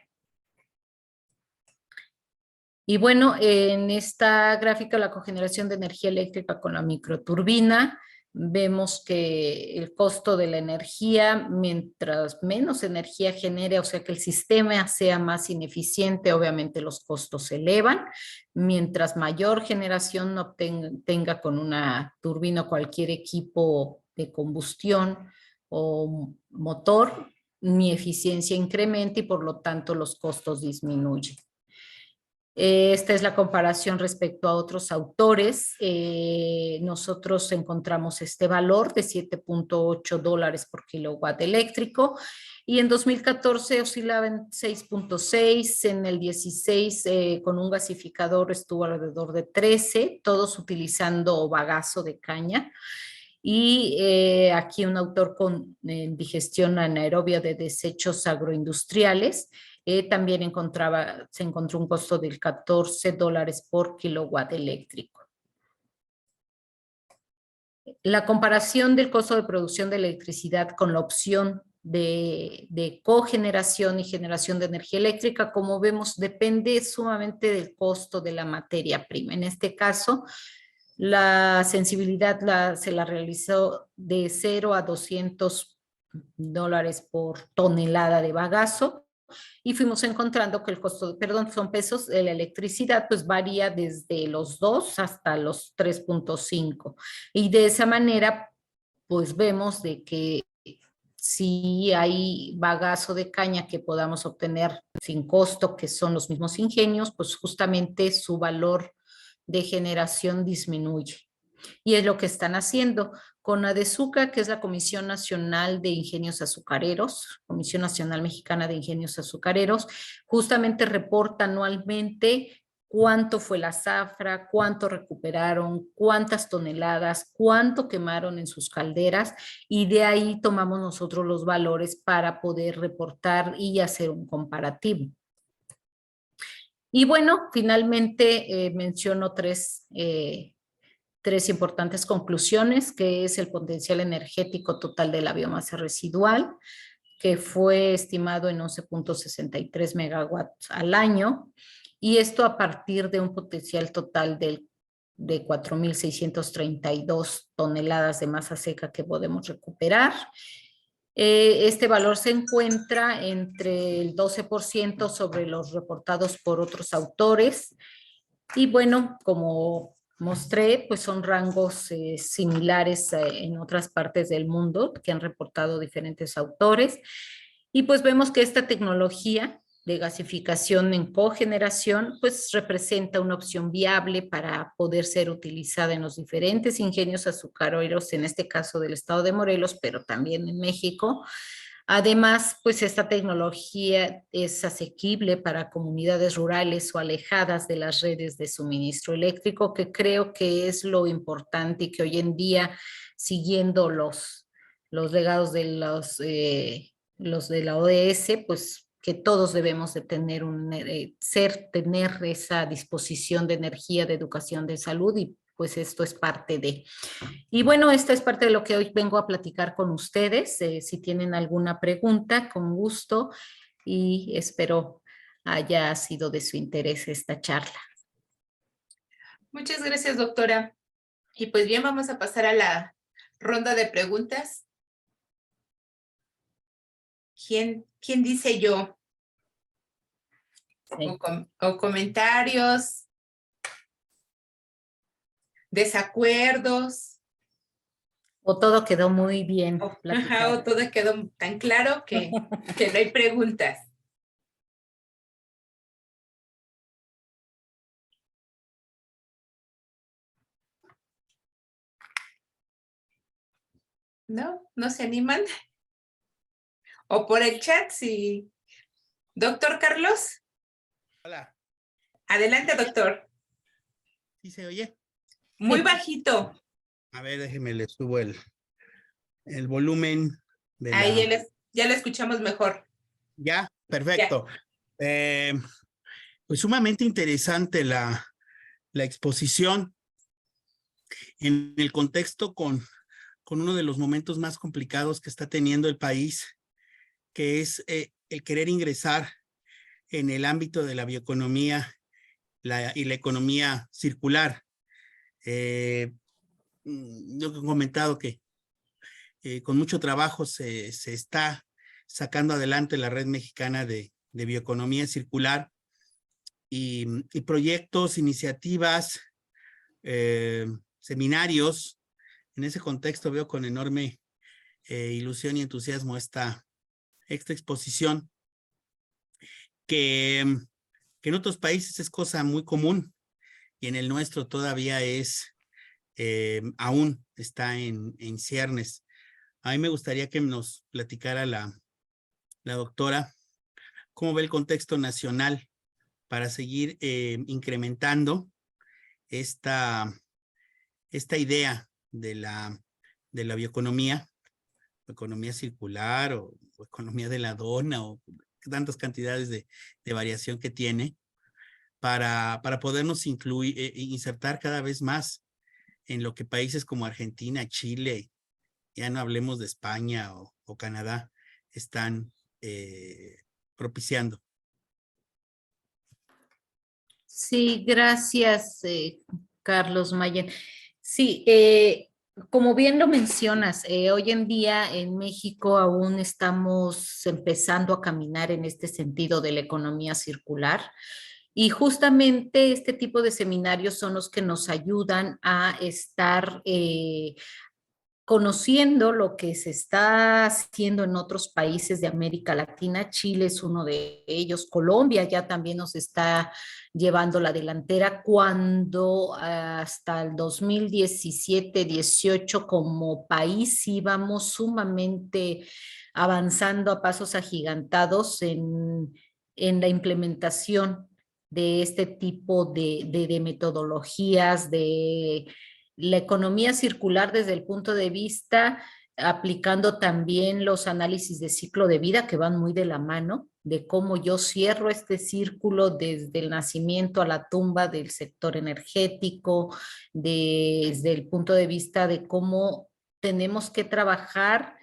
Y bueno, en esta gráfica la cogeneración de energía eléctrica con la microturbina, vemos que el costo de la energía, mientras menos energía genere, o sea que el sistema sea más ineficiente, obviamente los costos se elevan. Mientras mayor generación tenga con una turbina o cualquier equipo de combustión o motor, mi eficiencia incrementa y por lo tanto los costos disminuyen. Esta es la comparación respecto a otros autores. Nosotros encontramos este valor de $7.8 por kilowatt eléctrico y en 2014 oscilaba en 6.6, en el 16 con un gasificador estuvo alrededor de 13, todos utilizando bagazo de caña. Y aquí un autor con digestión anaerobia de desechos agroindustriales también se encontró un costo del $14 por kilowatt eléctrico. La comparación del costo de producción de electricidad con la opción de cogeneración y generación de energía eléctrica, como vemos, depende sumamente del costo de la materia prima. En este caso, la sensibilidad se la realizó de 0 a $200 por tonelada de bagazo y fuimos encontrando que el costo, perdón, son pesos de la electricidad, pues varía desde los 2 hasta los 3.5 y de esa manera pues vemos de que si hay bagazo de caña que podamos obtener sin costo, que son los mismos ingenios, pues justamente su valor de generación disminuye. Y es lo que están haciendo. CONADESUCA, que es la Comisión Nacional de Ingenios Azucareros, Comisión Nacional Mexicana de Ingenios Azucareros, justamente reporta anualmente cuánto fue la zafra, cuánto recuperaron, cuántas toneladas, cuánto quemaron en sus calderas, y de ahí tomamos nosotros los valores para poder reportar y hacer un comparativo. Y bueno, finalmente menciono tres importantes conclusiones, que es el potencial energético total de la biomasa residual, que fue estimado en 11.63 megawatts al año, y esto a partir de un potencial total de 4.632 toneladas de masa seca que podemos recuperar. Este valor se encuentra entre el 12% sobre los reportados por otros autores. Y bueno, como mostré, pues son rangos similares en otras partes del mundo que han reportado diferentes autores. Y pues vemos que esta tecnología de gasificación en cogeneración, pues representa una opción viable para poder ser utilizada en los diferentes ingenios azucareros, en este caso del estado de Morelos, pero también en México. Además, pues esta tecnología es asequible para comunidades rurales o alejadas de las redes de suministro eléctrico, que creo que es lo importante y que hoy en día, siguiendo los legados de los de la ODS, pues que todos debemos de tener tener esa disposición de energía, de educación, de salud, y pues esto es parte de. Y bueno, esta es parte de lo que hoy vengo a platicar con ustedes. Si tienen alguna pregunta, con gusto, y espero haya sido de su interés esta charla. Muchas gracias, doctora. Y pues bien, vamos a pasar a la ronda de preguntas. ¿Quién dice yo? Sí. O comentarios, desacuerdos. O todo quedó muy bien O platicado. todo quedó tan claro que no hay preguntas. ¿No? ¿No se animan? O por el chat, sí. Doctor Carlos. Hola. Adelante, doctor. ¿Sí se oye? Muy bajito. A ver, déjeme, le subo el volumen de Ahí ya lo escuchamos mejor. Ya, perfecto. Pues sumamente interesante la exposición en el contexto con uno de los momentos más complicados que está teniendo el país, que es el querer ingresar en el ámbito de la bioeconomía y la economía circular. Yo he comentado que con mucho trabajo se está sacando adelante la Red Mexicana de Bioeconomía Circular y proyectos, iniciativas, seminarios. En ese contexto veo con enorme ilusión y entusiasmo esta exposición que en otros países es cosa muy común y en el nuestro todavía aún está en ciernes. A mí me gustaría que nos platicara la doctora cómo ve el contexto nacional para seguir incrementando esta idea de la bioeconomía, economía circular o economía de la dona o tantas cantidades de variación que tiene para podernos insertar cada vez más en lo que países como Argentina, Chile, ya no hablemos de España o Canadá, están propiciando. Sí, gracias, Carlos Mayen. Sí, como bien lo mencionas, hoy en día en México aún estamos empezando a caminar en este sentido de la economía circular. Y justamente este tipo de seminarios son los que nos ayudan a estar conociendo lo que se está haciendo en otros países de América Latina. Chile es uno de ellos, Colombia ya también nos está llevando la delantera, cuando hasta el 2017-18 como país íbamos sumamente avanzando a pasos agigantados en la implementación de este tipo de metodologías, de la economía circular desde el punto de vista, aplicando también los análisis de ciclo de vida que van muy de la mano, de cómo yo cierro este círculo desde el nacimiento a la tumba del sector energético, desde el punto de vista de cómo tenemos que trabajar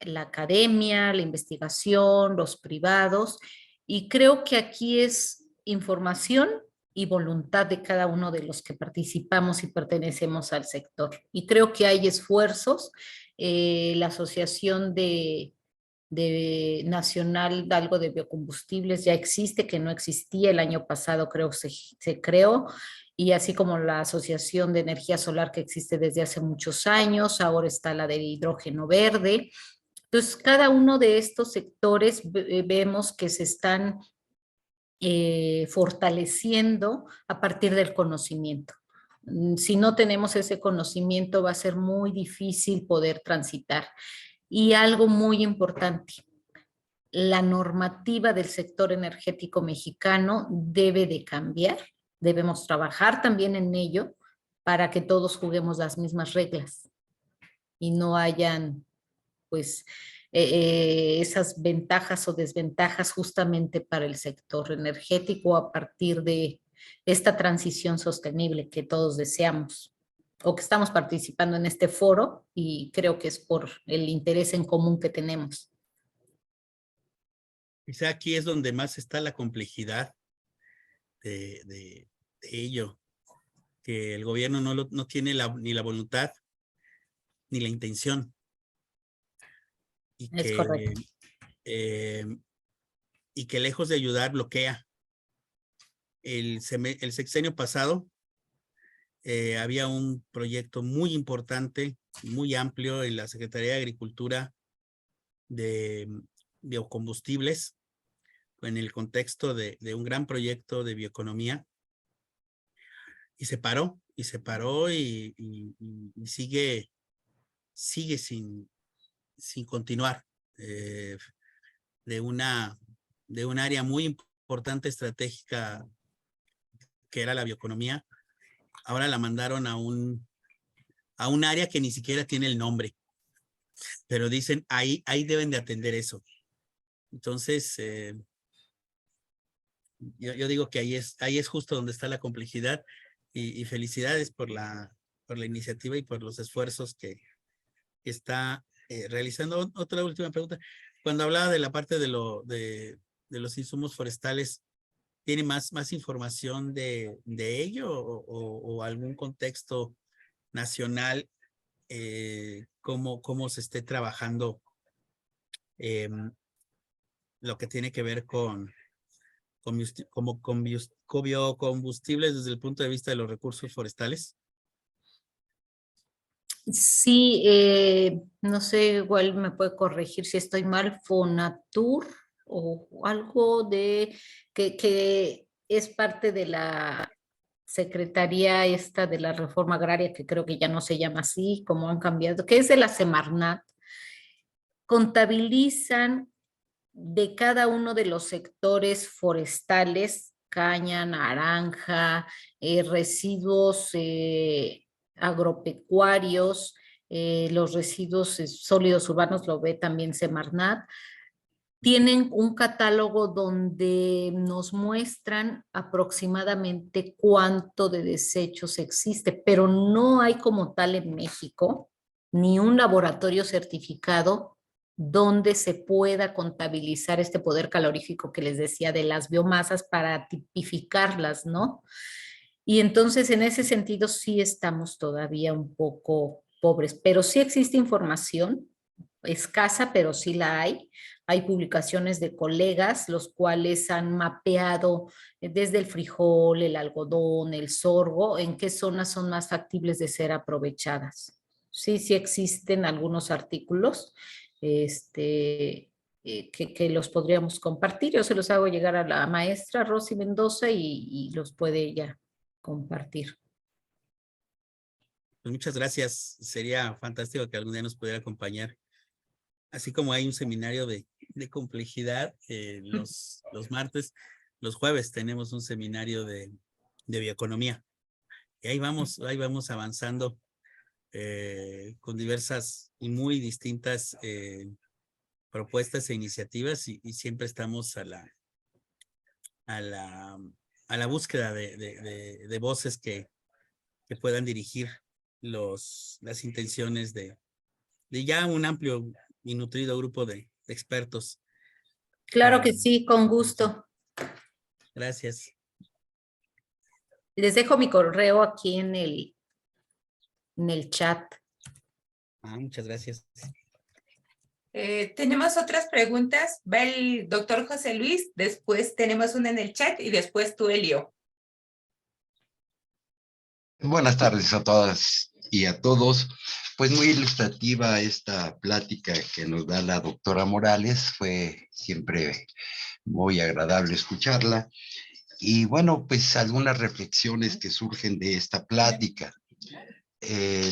la academia, la investigación, los privados, y creo que aquí es información y voluntad de cada uno de los que participamos y pertenecemos al sector. Y creo que hay esfuerzos. La Asociación Nacional de algo de Biocombustibles ya existe, que no existía el año pasado, creo que se creó, y así como la Asociación de Energía Solar que existe desde hace muchos años, ahora está la de hidrógeno verde. Entonces, cada uno de estos sectores vemos que se están fortaleciendo a partir del conocimiento. Si no tenemos ese conocimiento, va a ser muy difícil poder transitar. Y algo muy importante, la normativa del sector energético mexicano debe de cambiar. Debemos trabajar también en ello para que todos juguemos las mismas reglas y no hayan, pues, esas ventajas o desventajas justamente para el sector energético a partir de esta transición sostenible que todos deseamos o que estamos participando en este foro, y creo que es por el interés en común que tenemos. Quizá aquí es donde más está la complejidad de ello, que el gobierno no tiene ni la voluntad ni la intención. Es correcto. Y que lejos de ayudar bloquea. El sexenio pasado había un proyecto muy importante, muy amplio en la Secretaría de Agricultura de biocombustibles, en el contexto de un gran proyecto de bioeconomía, y se paró y sigue sin continuar. De un área muy importante estratégica que era la bioeconomía, ahora la mandaron a un área que ni siquiera tiene el nombre, pero dicen ahí deben de atender eso. Entonces, yo digo que ahí es justo donde está la complejidad, y felicidades por la iniciativa y por los esfuerzos que está realizando. Otra última pregunta. Cuando hablaba de la parte de los insumos forestales, ¿tiene más información de ello o algún contexto nacional, cómo se esté trabajando lo que tiene que ver con biocombustibles desde el punto de vista de los recursos forestales? Sí, no sé, igual me puede corregir si estoy mal, Fonatur o algo de que es parte de la Secretaría esta de la Reforma Agraria, que creo que ya no se llama así, como han cambiado, que es de la Semarnat. Contabilizan de cada uno de los sectores forestales, caña, naranja, residuos agropecuarios, los residuos sólidos urbanos, lo ve también Semarnat. Tienen un catálogo donde nos muestran aproximadamente cuánto de desechos existe, pero no hay como tal en México ni un laboratorio certificado donde se pueda contabilizar este poder calorífico que les decía de las biomasas para tipificarlas, ¿no? Y entonces en ese sentido sí estamos todavía un poco pobres, pero sí existe información, escasa, pero sí la hay. Hay publicaciones de colegas, los cuales han mapeado desde el frijol, el algodón, el sorgo, en qué zonas son más factibles de ser aprovechadas. Sí, sí existen algunos artículos que los podríamos compartir. Yo se los hago llegar a la maestra Rosy Mendoza y los puede ella compartir. Pues muchas gracias. Sería fantástico que algún día nos pudiera acompañar. Así como hay un seminario de complejidad los martes, los jueves tenemos un seminario de bioeconomía. Y ahí vamos avanzando con diversas y muy distintas propuestas e iniciativas, y siempre estamos a la búsqueda de voces que puedan dirigir las intenciones de ya un amplio y nutrido grupo de expertos. Claro que sí, con gusto. Gracias. Les dejo mi correo aquí en el chat. Muchas gracias. Tenemos otras preguntas. Va el doctor José Luis, después tenemos una en el chat y después tú, Elio. Buenas tardes a todas y a todos. Pues muy ilustrativa esta plática que nos da la doctora Morales. Fue siempre muy agradable escucharla. Y bueno, pues algunas reflexiones que surgen de esta plática.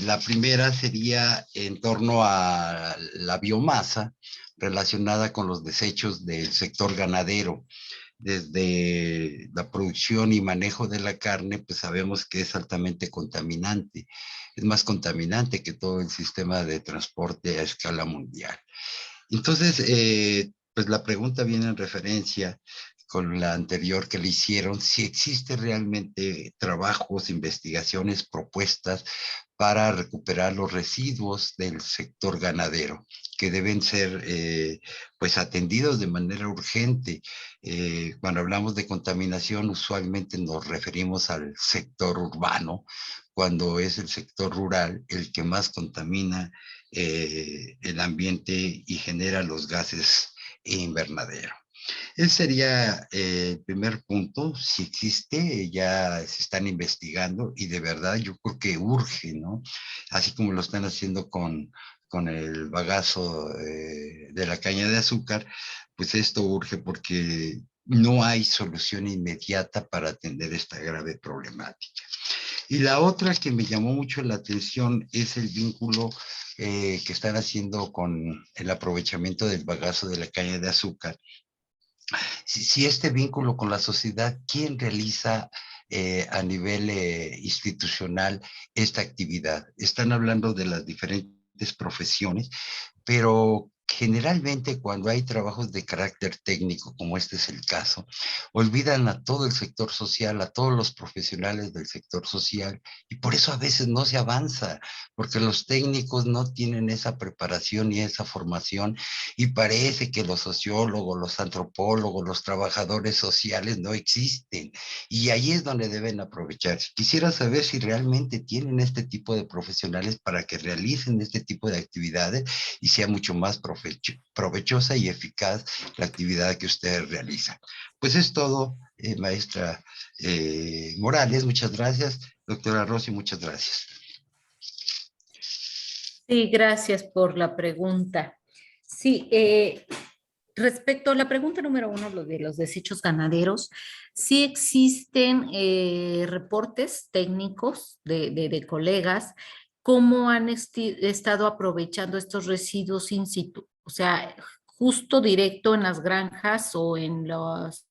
La primera sería en torno a la biomasa relacionada con los desechos del sector ganadero. Desde la producción y manejo de la carne, pues sabemos que es altamente contaminante. Es más contaminante que todo el sistema de transporte a escala mundial. Entonces, pues la pregunta viene en referencia con la anterior que le hicieron, si existe realmente trabajos, investigaciones, propuestas para recuperar los residuos del sector ganadero, que deben ser pues atendidos de manera urgente. Cuando hablamos de contaminación, usualmente nos referimos al sector urbano, cuando es el sector rural el que más contamina el ambiente y genera los gases invernadero. Ese sería el primer punto. Si existe, ya se están investigando y de verdad yo creo que urge, ¿no? Así como lo están haciendo con el bagazo de la caña de azúcar, pues esto urge porque no hay solución inmediata para atender esta grave problemática. Y la otra que me llamó mucho la atención es el vínculo que están haciendo con el aprovechamiento del bagazo de la caña de azúcar. Si este vínculo con la sociedad, ¿quién realiza a nivel institucional esta actividad? Están hablando de las diferentes profesiones, pero generalmente cuando hay trabajos de carácter técnico, como este es el caso, olvidan a todo el sector social, a todos los profesionales del sector social, y por eso a veces no se avanza, porque los técnicos no tienen esa preparación y esa formación, y parece que los sociólogos, los antropólogos, los trabajadores sociales no existen, y ahí es donde deben aprovecharse. Quisiera saber si realmente tienen este tipo de profesionales para que realicen este tipo de actividades y sea mucho más provechosa y eficaz la actividad que ustedes realizan. Pues es todo, maestra Morales, muchas gracias. Doctora Rossi, muchas gracias. Sí, gracias por la pregunta. Sí, respecto a la pregunta número 1, lo de los desechos ganaderos, sí existen reportes técnicos de colegas cómo han estado aprovechando estos residuos in situ, o sea, justo directo en las granjas o en los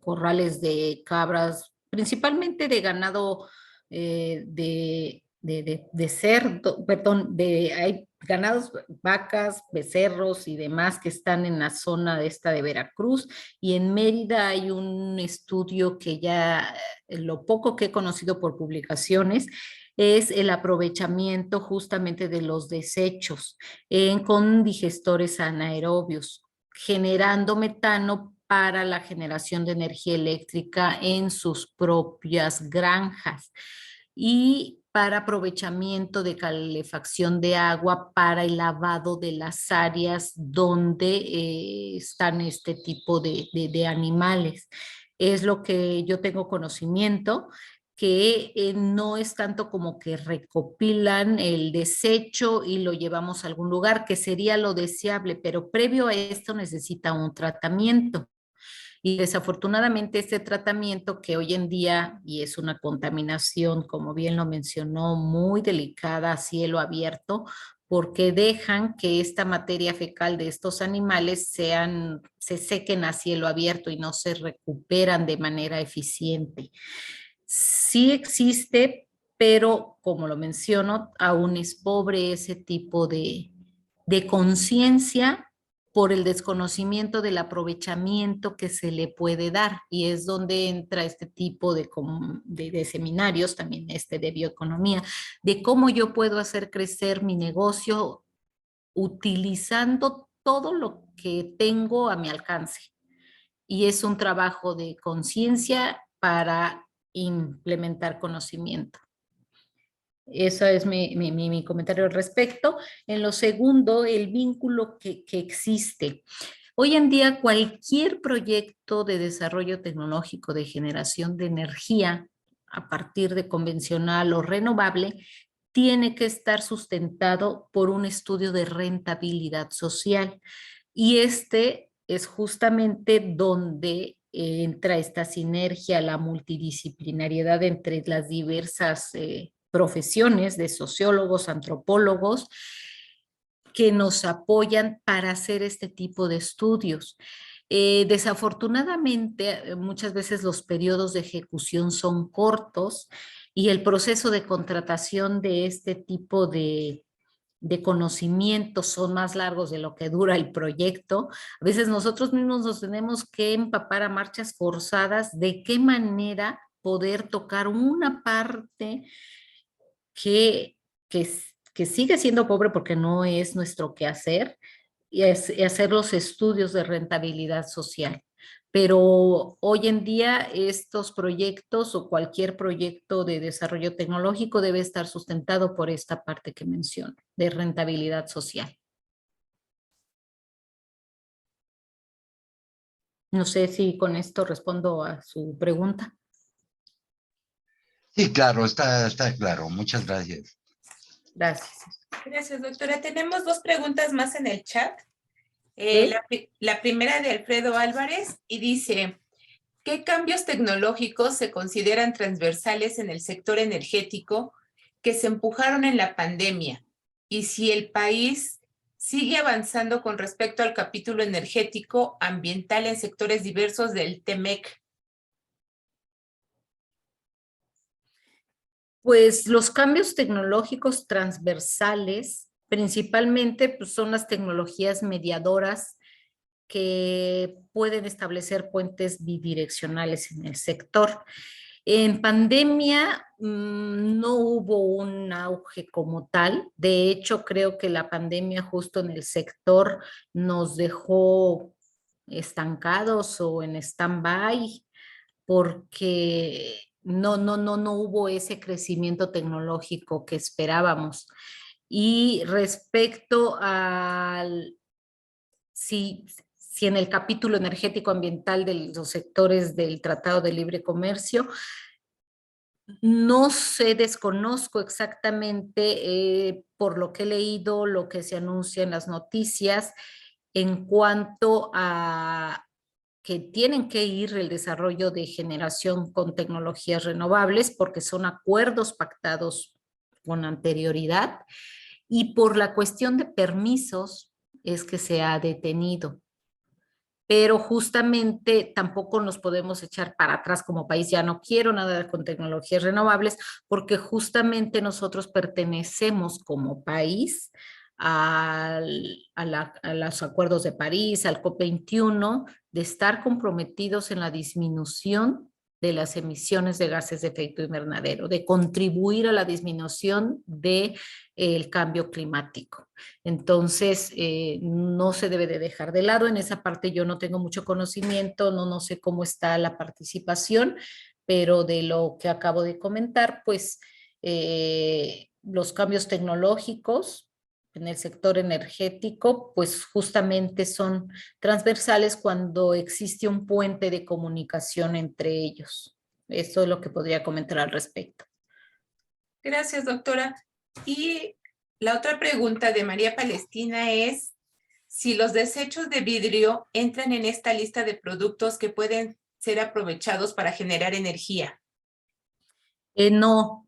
corrales de cabras, principalmente de ganado de cerdo, perdón, hay ganados, vacas, becerros y demás que están en la zona de esta de Veracruz, y en Mérida hay un estudio que ya, lo poco que he conocido por publicaciones, es el aprovechamiento justamente de los desechos con digestores anaerobios, generando metano para la generación de energía eléctrica en sus propias granjas y para aprovechamiento de calefacción de agua para el lavado de las áreas donde están este tipo de animales. Es lo que yo tengo conocimiento, que no es tanto como que recopilan el desecho y lo llevamos a algún lugar, que sería lo deseable, pero previo a esto necesita un tratamiento. Y desafortunadamente este tratamiento que hoy en día, y es una contaminación, como bien lo mencionó, muy delicada a cielo abierto, porque dejan que esta materia fecal de estos animales se sequen a cielo abierto y no se recuperan de manera eficiente. Sí existe, pero como lo menciono, aún es pobre ese tipo de conciencia por el desconocimiento del aprovechamiento que se le puede dar, y es donde entra este tipo de seminarios, también de bioeconomía, de cómo yo puedo hacer crecer mi negocio utilizando todo lo que tengo a mi alcance. y es un trabajo de conciencia para implementar conocimiento. Eso es mi comentario al respecto. En lo segundo, el vínculo que existe. Hoy en día, cualquier proyecto de desarrollo tecnológico de generación de energía a partir de convencional o renovable tiene que estar sustentado por un estudio de rentabilidad social. Y este es justamente donde entra esta sinergia, la multidisciplinariedad entre las diversas profesiones de sociólogos, antropólogos, que nos apoyan para hacer este tipo de estudios. Desafortunadamente, muchas veces los periodos de ejecución son cortos y el proceso de contratación de este tipo de conocimientos son más largos de lo que dura el proyecto. A veces nosotros mismos nos tenemos que empapar a marchas forzadas de qué manera poder tocar una parte que, que, que sigue siendo pobre porque no es nuestro quehacer, y hacer los estudios de rentabilidad social. Pero hoy en día estos proyectos o cualquier proyecto de desarrollo tecnológico debe estar sustentado por esta parte que menciono, de rentabilidad social. No sé si con esto respondo a su pregunta. Sí, claro, está claro. Muchas gracias. Gracias. Gracias, doctora. Tenemos dos preguntas más en el chat. ¿Sí? La primera de Alfredo Álvarez y dice, ¿qué cambios tecnológicos se consideran transversales en el sector energético que se empujaron en la pandemia? Y si el país sigue avanzando con respecto al capítulo energético ambiental en sectores diversos del TEMEC. Pues los cambios tecnológicos transversales, principalmente, pues son las tecnologías mediadoras que pueden establecer puentes bidireccionales en el sector. En pandemia no hubo un auge como tal. De hecho, creo que la pandemia justo en el sector nos dejó estancados o en stand-by porque no hubo ese crecimiento tecnológico que esperábamos. Y respecto al, si en el capítulo energético ambiental de los sectores del Tratado de Libre Comercio, no sé, desconozco exactamente por lo que he leído, lo que se anuncia en las noticias en cuanto a que tienen que ir el desarrollo de generación con tecnologías renovables porque son acuerdos pactados con anterioridad y por la cuestión de permisos es que se ha detenido. Pero justamente tampoco nos podemos echar para atrás como país, ya no quiero nada con tecnologías renovables, porque justamente nosotros pertenecemos como país a los acuerdos de París, al COP21, de estar comprometidos en la disminución de las emisiones de gases de efecto invernadero, de contribuir a la disminución del cambio climático. Entonces, no se debe de dejar de lado. En esa parte yo no tengo mucho conocimiento, no sé cómo está la participación, pero de lo que acabo de comentar, pues los cambios tecnológicos en el sector energético, pues justamente son transversales cuando existe un puente de comunicación entre ellos. Eso es lo que podría comentar al respecto. Gracias, doctora. Y la otra pregunta de María Palestina es si los desechos de vidrio entran en esta lista de productos que pueden ser aprovechados para generar energía. No,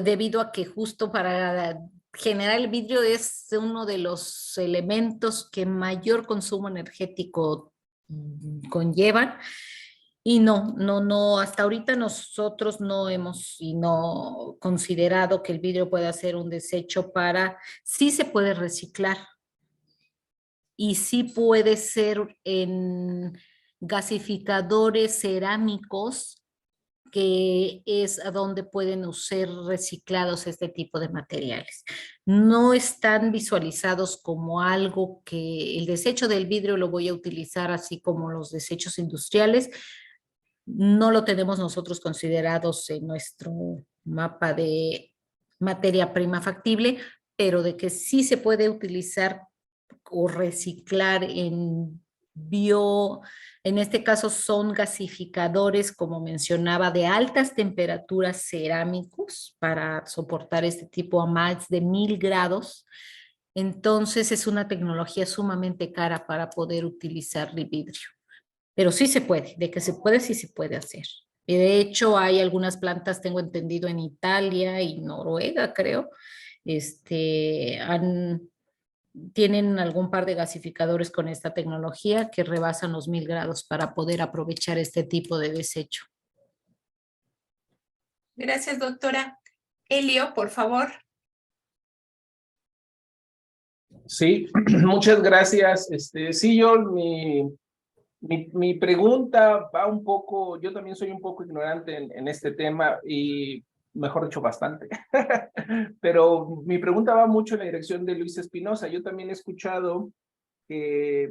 debido a que justo para generar el vidrio es uno de los elementos que mayor consumo energético conllevan. Y no, hasta ahorita nosotros no hemos considerado que el vidrio pueda ser un desecho sí se puede reciclar y sí puede ser en gasificadores cerámicos que es a donde pueden ser reciclados este tipo de materiales. No están visualizados como algo que el desecho del vidrio lo voy a utilizar así como los desechos industriales. No lo tenemos nosotros considerados en nuestro mapa de materia prima factible, pero de que sí se puede utilizar o reciclar en este caso son gasificadores, como mencionaba, de altas temperaturas cerámicos para soportar este tipo a más de 1000 grados. Entonces es una tecnología sumamente cara para poder utilizar el vidrio. Pero sí se puede, de que se puede, sí se puede hacer. Y de hecho hay algunas plantas, tengo entendido, en Italia y Noruega, creo, tienen algún par de gasificadores con esta tecnología que rebasan los 1000 grados para poder aprovechar este tipo de desecho. Gracias, doctora. Elio, por favor. Sí, muchas gracias. Sí, mi pregunta va un poco, yo también soy un poco ignorante en este tema y mejor dicho bastante, pero mi pregunta va mucho en la dirección de Luis Espinosa. Yo también he escuchado que,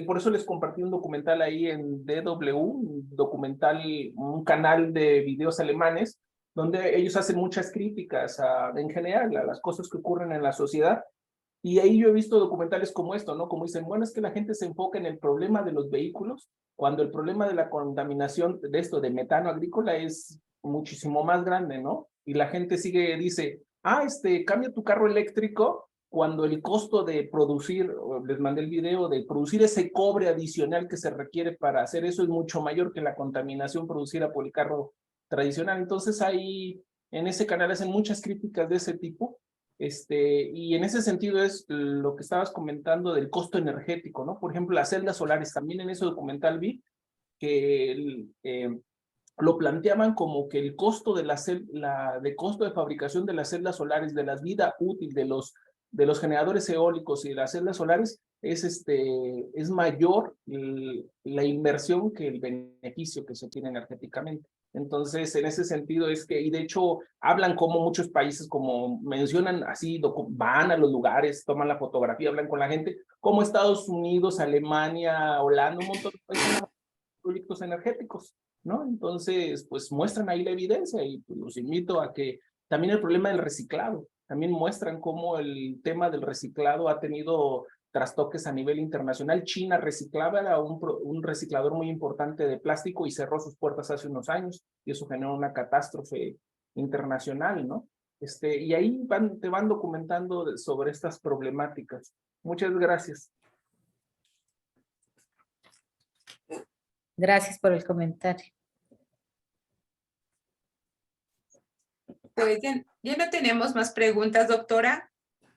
por eso les compartí un documental ahí en DW, un documental, un canal de videos alemanes, donde ellos hacen muchas críticas en general a las cosas que ocurren en la sociedad. Y ahí yo he visto documentales como esto, ¿no? Como dicen, bueno, es que la gente se enfoca en el problema de los vehículos, cuando el problema de la contaminación de esto, de metano agrícola, es muchísimo más grande, ¿no? Y la gente dice, cambia tu carro eléctrico, cuando el costo de producir, les mandé el video, de producir ese cobre adicional que se requiere para hacer eso es mucho mayor que la contaminación producida por el carro tradicional. Entonces ahí, en ese canal hacen muchas críticas de ese tipo. Y en ese sentido es lo que estabas comentando del costo energético, ¿no? Por ejemplo, las celdas solares, también en ese documental vi que lo planteaban como que el costo de costo de fabricación de las celdas solares, de la vida útil de los generadores eólicos y de las celdas solares es mayor la inversión que el beneficio que se tiene energéticamente. Entonces, en ese sentido es que, y de hecho, hablan como muchos países, como mencionan así, van a los lugares, toman la fotografía, hablan con la gente, como Estados Unidos, Alemania, Holanda, un montón de países, proyectos energéticos, ¿no? Entonces, pues muestran ahí la evidencia y pues, los invito a que también el problema del reciclado, también muestran cómo el tema del reciclado ha tenido trastoques a nivel internacional. China reciclaba, era un reciclador muy importante de plástico y cerró sus puertas hace unos años y eso generó una catástrofe internacional, ¿no? Y ahí te van documentando sobre estas problemáticas. Muchas gracias. Gracias por el comentario. Pues ya no tenemos más preguntas, doctora.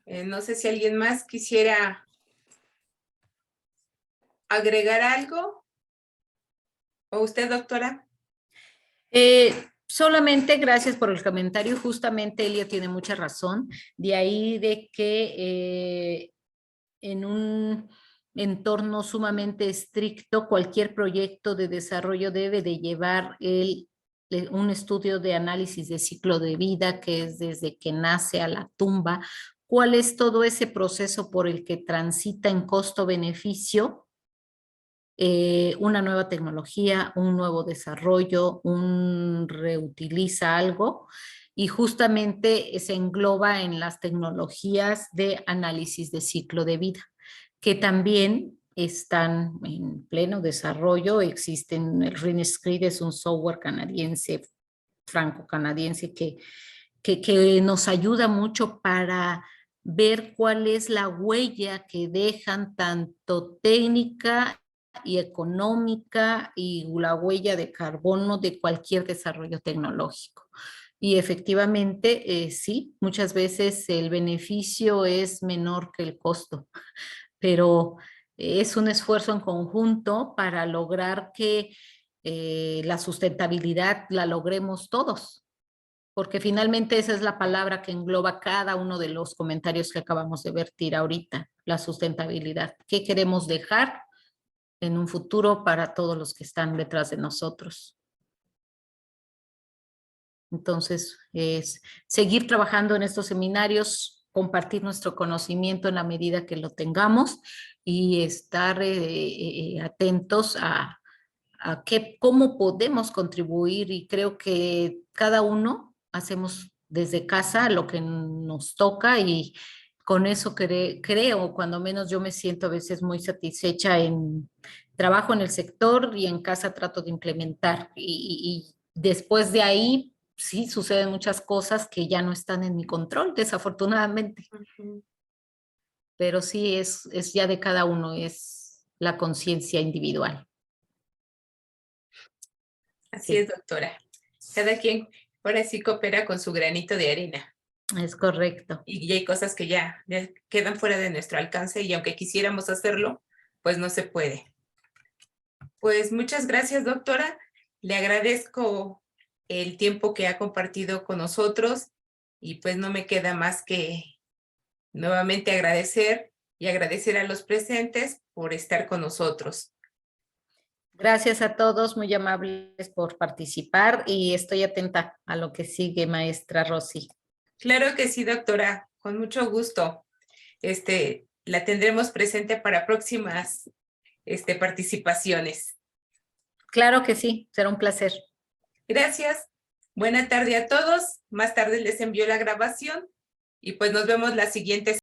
No sé si alguien más quisiera agregar algo. ¿O usted, doctora? Solamente gracias por el comentario. Justamente Elia tiene mucha razón. De ahí de que en un entorno sumamente estricto, cualquier proyecto de desarrollo debe de llevar un estudio de análisis de ciclo de vida, que es desde que nace a la tumba. ¿Cuál es todo ese proceso por el que transita en costo-beneficio? Una nueva tecnología, un nuevo desarrollo, reutiliza algo y justamente se engloba en las tecnologías de análisis de ciclo de vida, que también están en pleno desarrollo. Existen, el RINSCREED es un software canadiense, franco-canadiense, que nos ayuda mucho para ver cuál es la huella que dejan tanto técnica y económica y la huella de carbono de cualquier desarrollo tecnológico. Y efectivamente, sí, muchas veces el beneficio es menor que el costo, pero es un esfuerzo en conjunto para lograr que la sustentabilidad la logremos todos, porque finalmente esa es la palabra que engloba cada uno de los comentarios que acabamos de vertir ahorita, la sustentabilidad. ¿Qué queremos dejar en un futuro para todos los que están detrás de nosotros? Entonces, es seguir trabajando en estos seminarios, compartir nuestro conocimiento en la medida que lo tengamos y estar atentos a cómo podemos contribuir, y creo que cada uno hacemos desde casa lo que nos toca, y con eso creo, cuando menos yo me siento a veces muy satisfecha. En trabajo en el sector y en casa trato de implementar, y después de ahí sí suceden muchas cosas que ya no están en mi control, desafortunadamente, pero sí es ya de cada uno, es la conciencia individual. Así es, doctora. Cada quien ahora sí coopera con su granito de arena. Es correcto. Y hay cosas que ya quedan fuera de nuestro alcance y aunque quisiéramos hacerlo, pues no se puede. Pues muchas gracias, doctora. Le agradezco el tiempo que ha compartido con nosotros y pues no me queda más que nuevamente agradecer y agradecer a los presentes por estar con nosotros. Gracias a todos, muy amables por participar, y estoy atenta a lo que sigue, maestra Rosy. Claro que sí, doctora, con mucho gusto. La tendremos presente para próximas participaciones. Claro que sí, será un placer. Gracias. Buena tarde a todos. Más tarde les envío la grabación y pues nos vemos la siguiente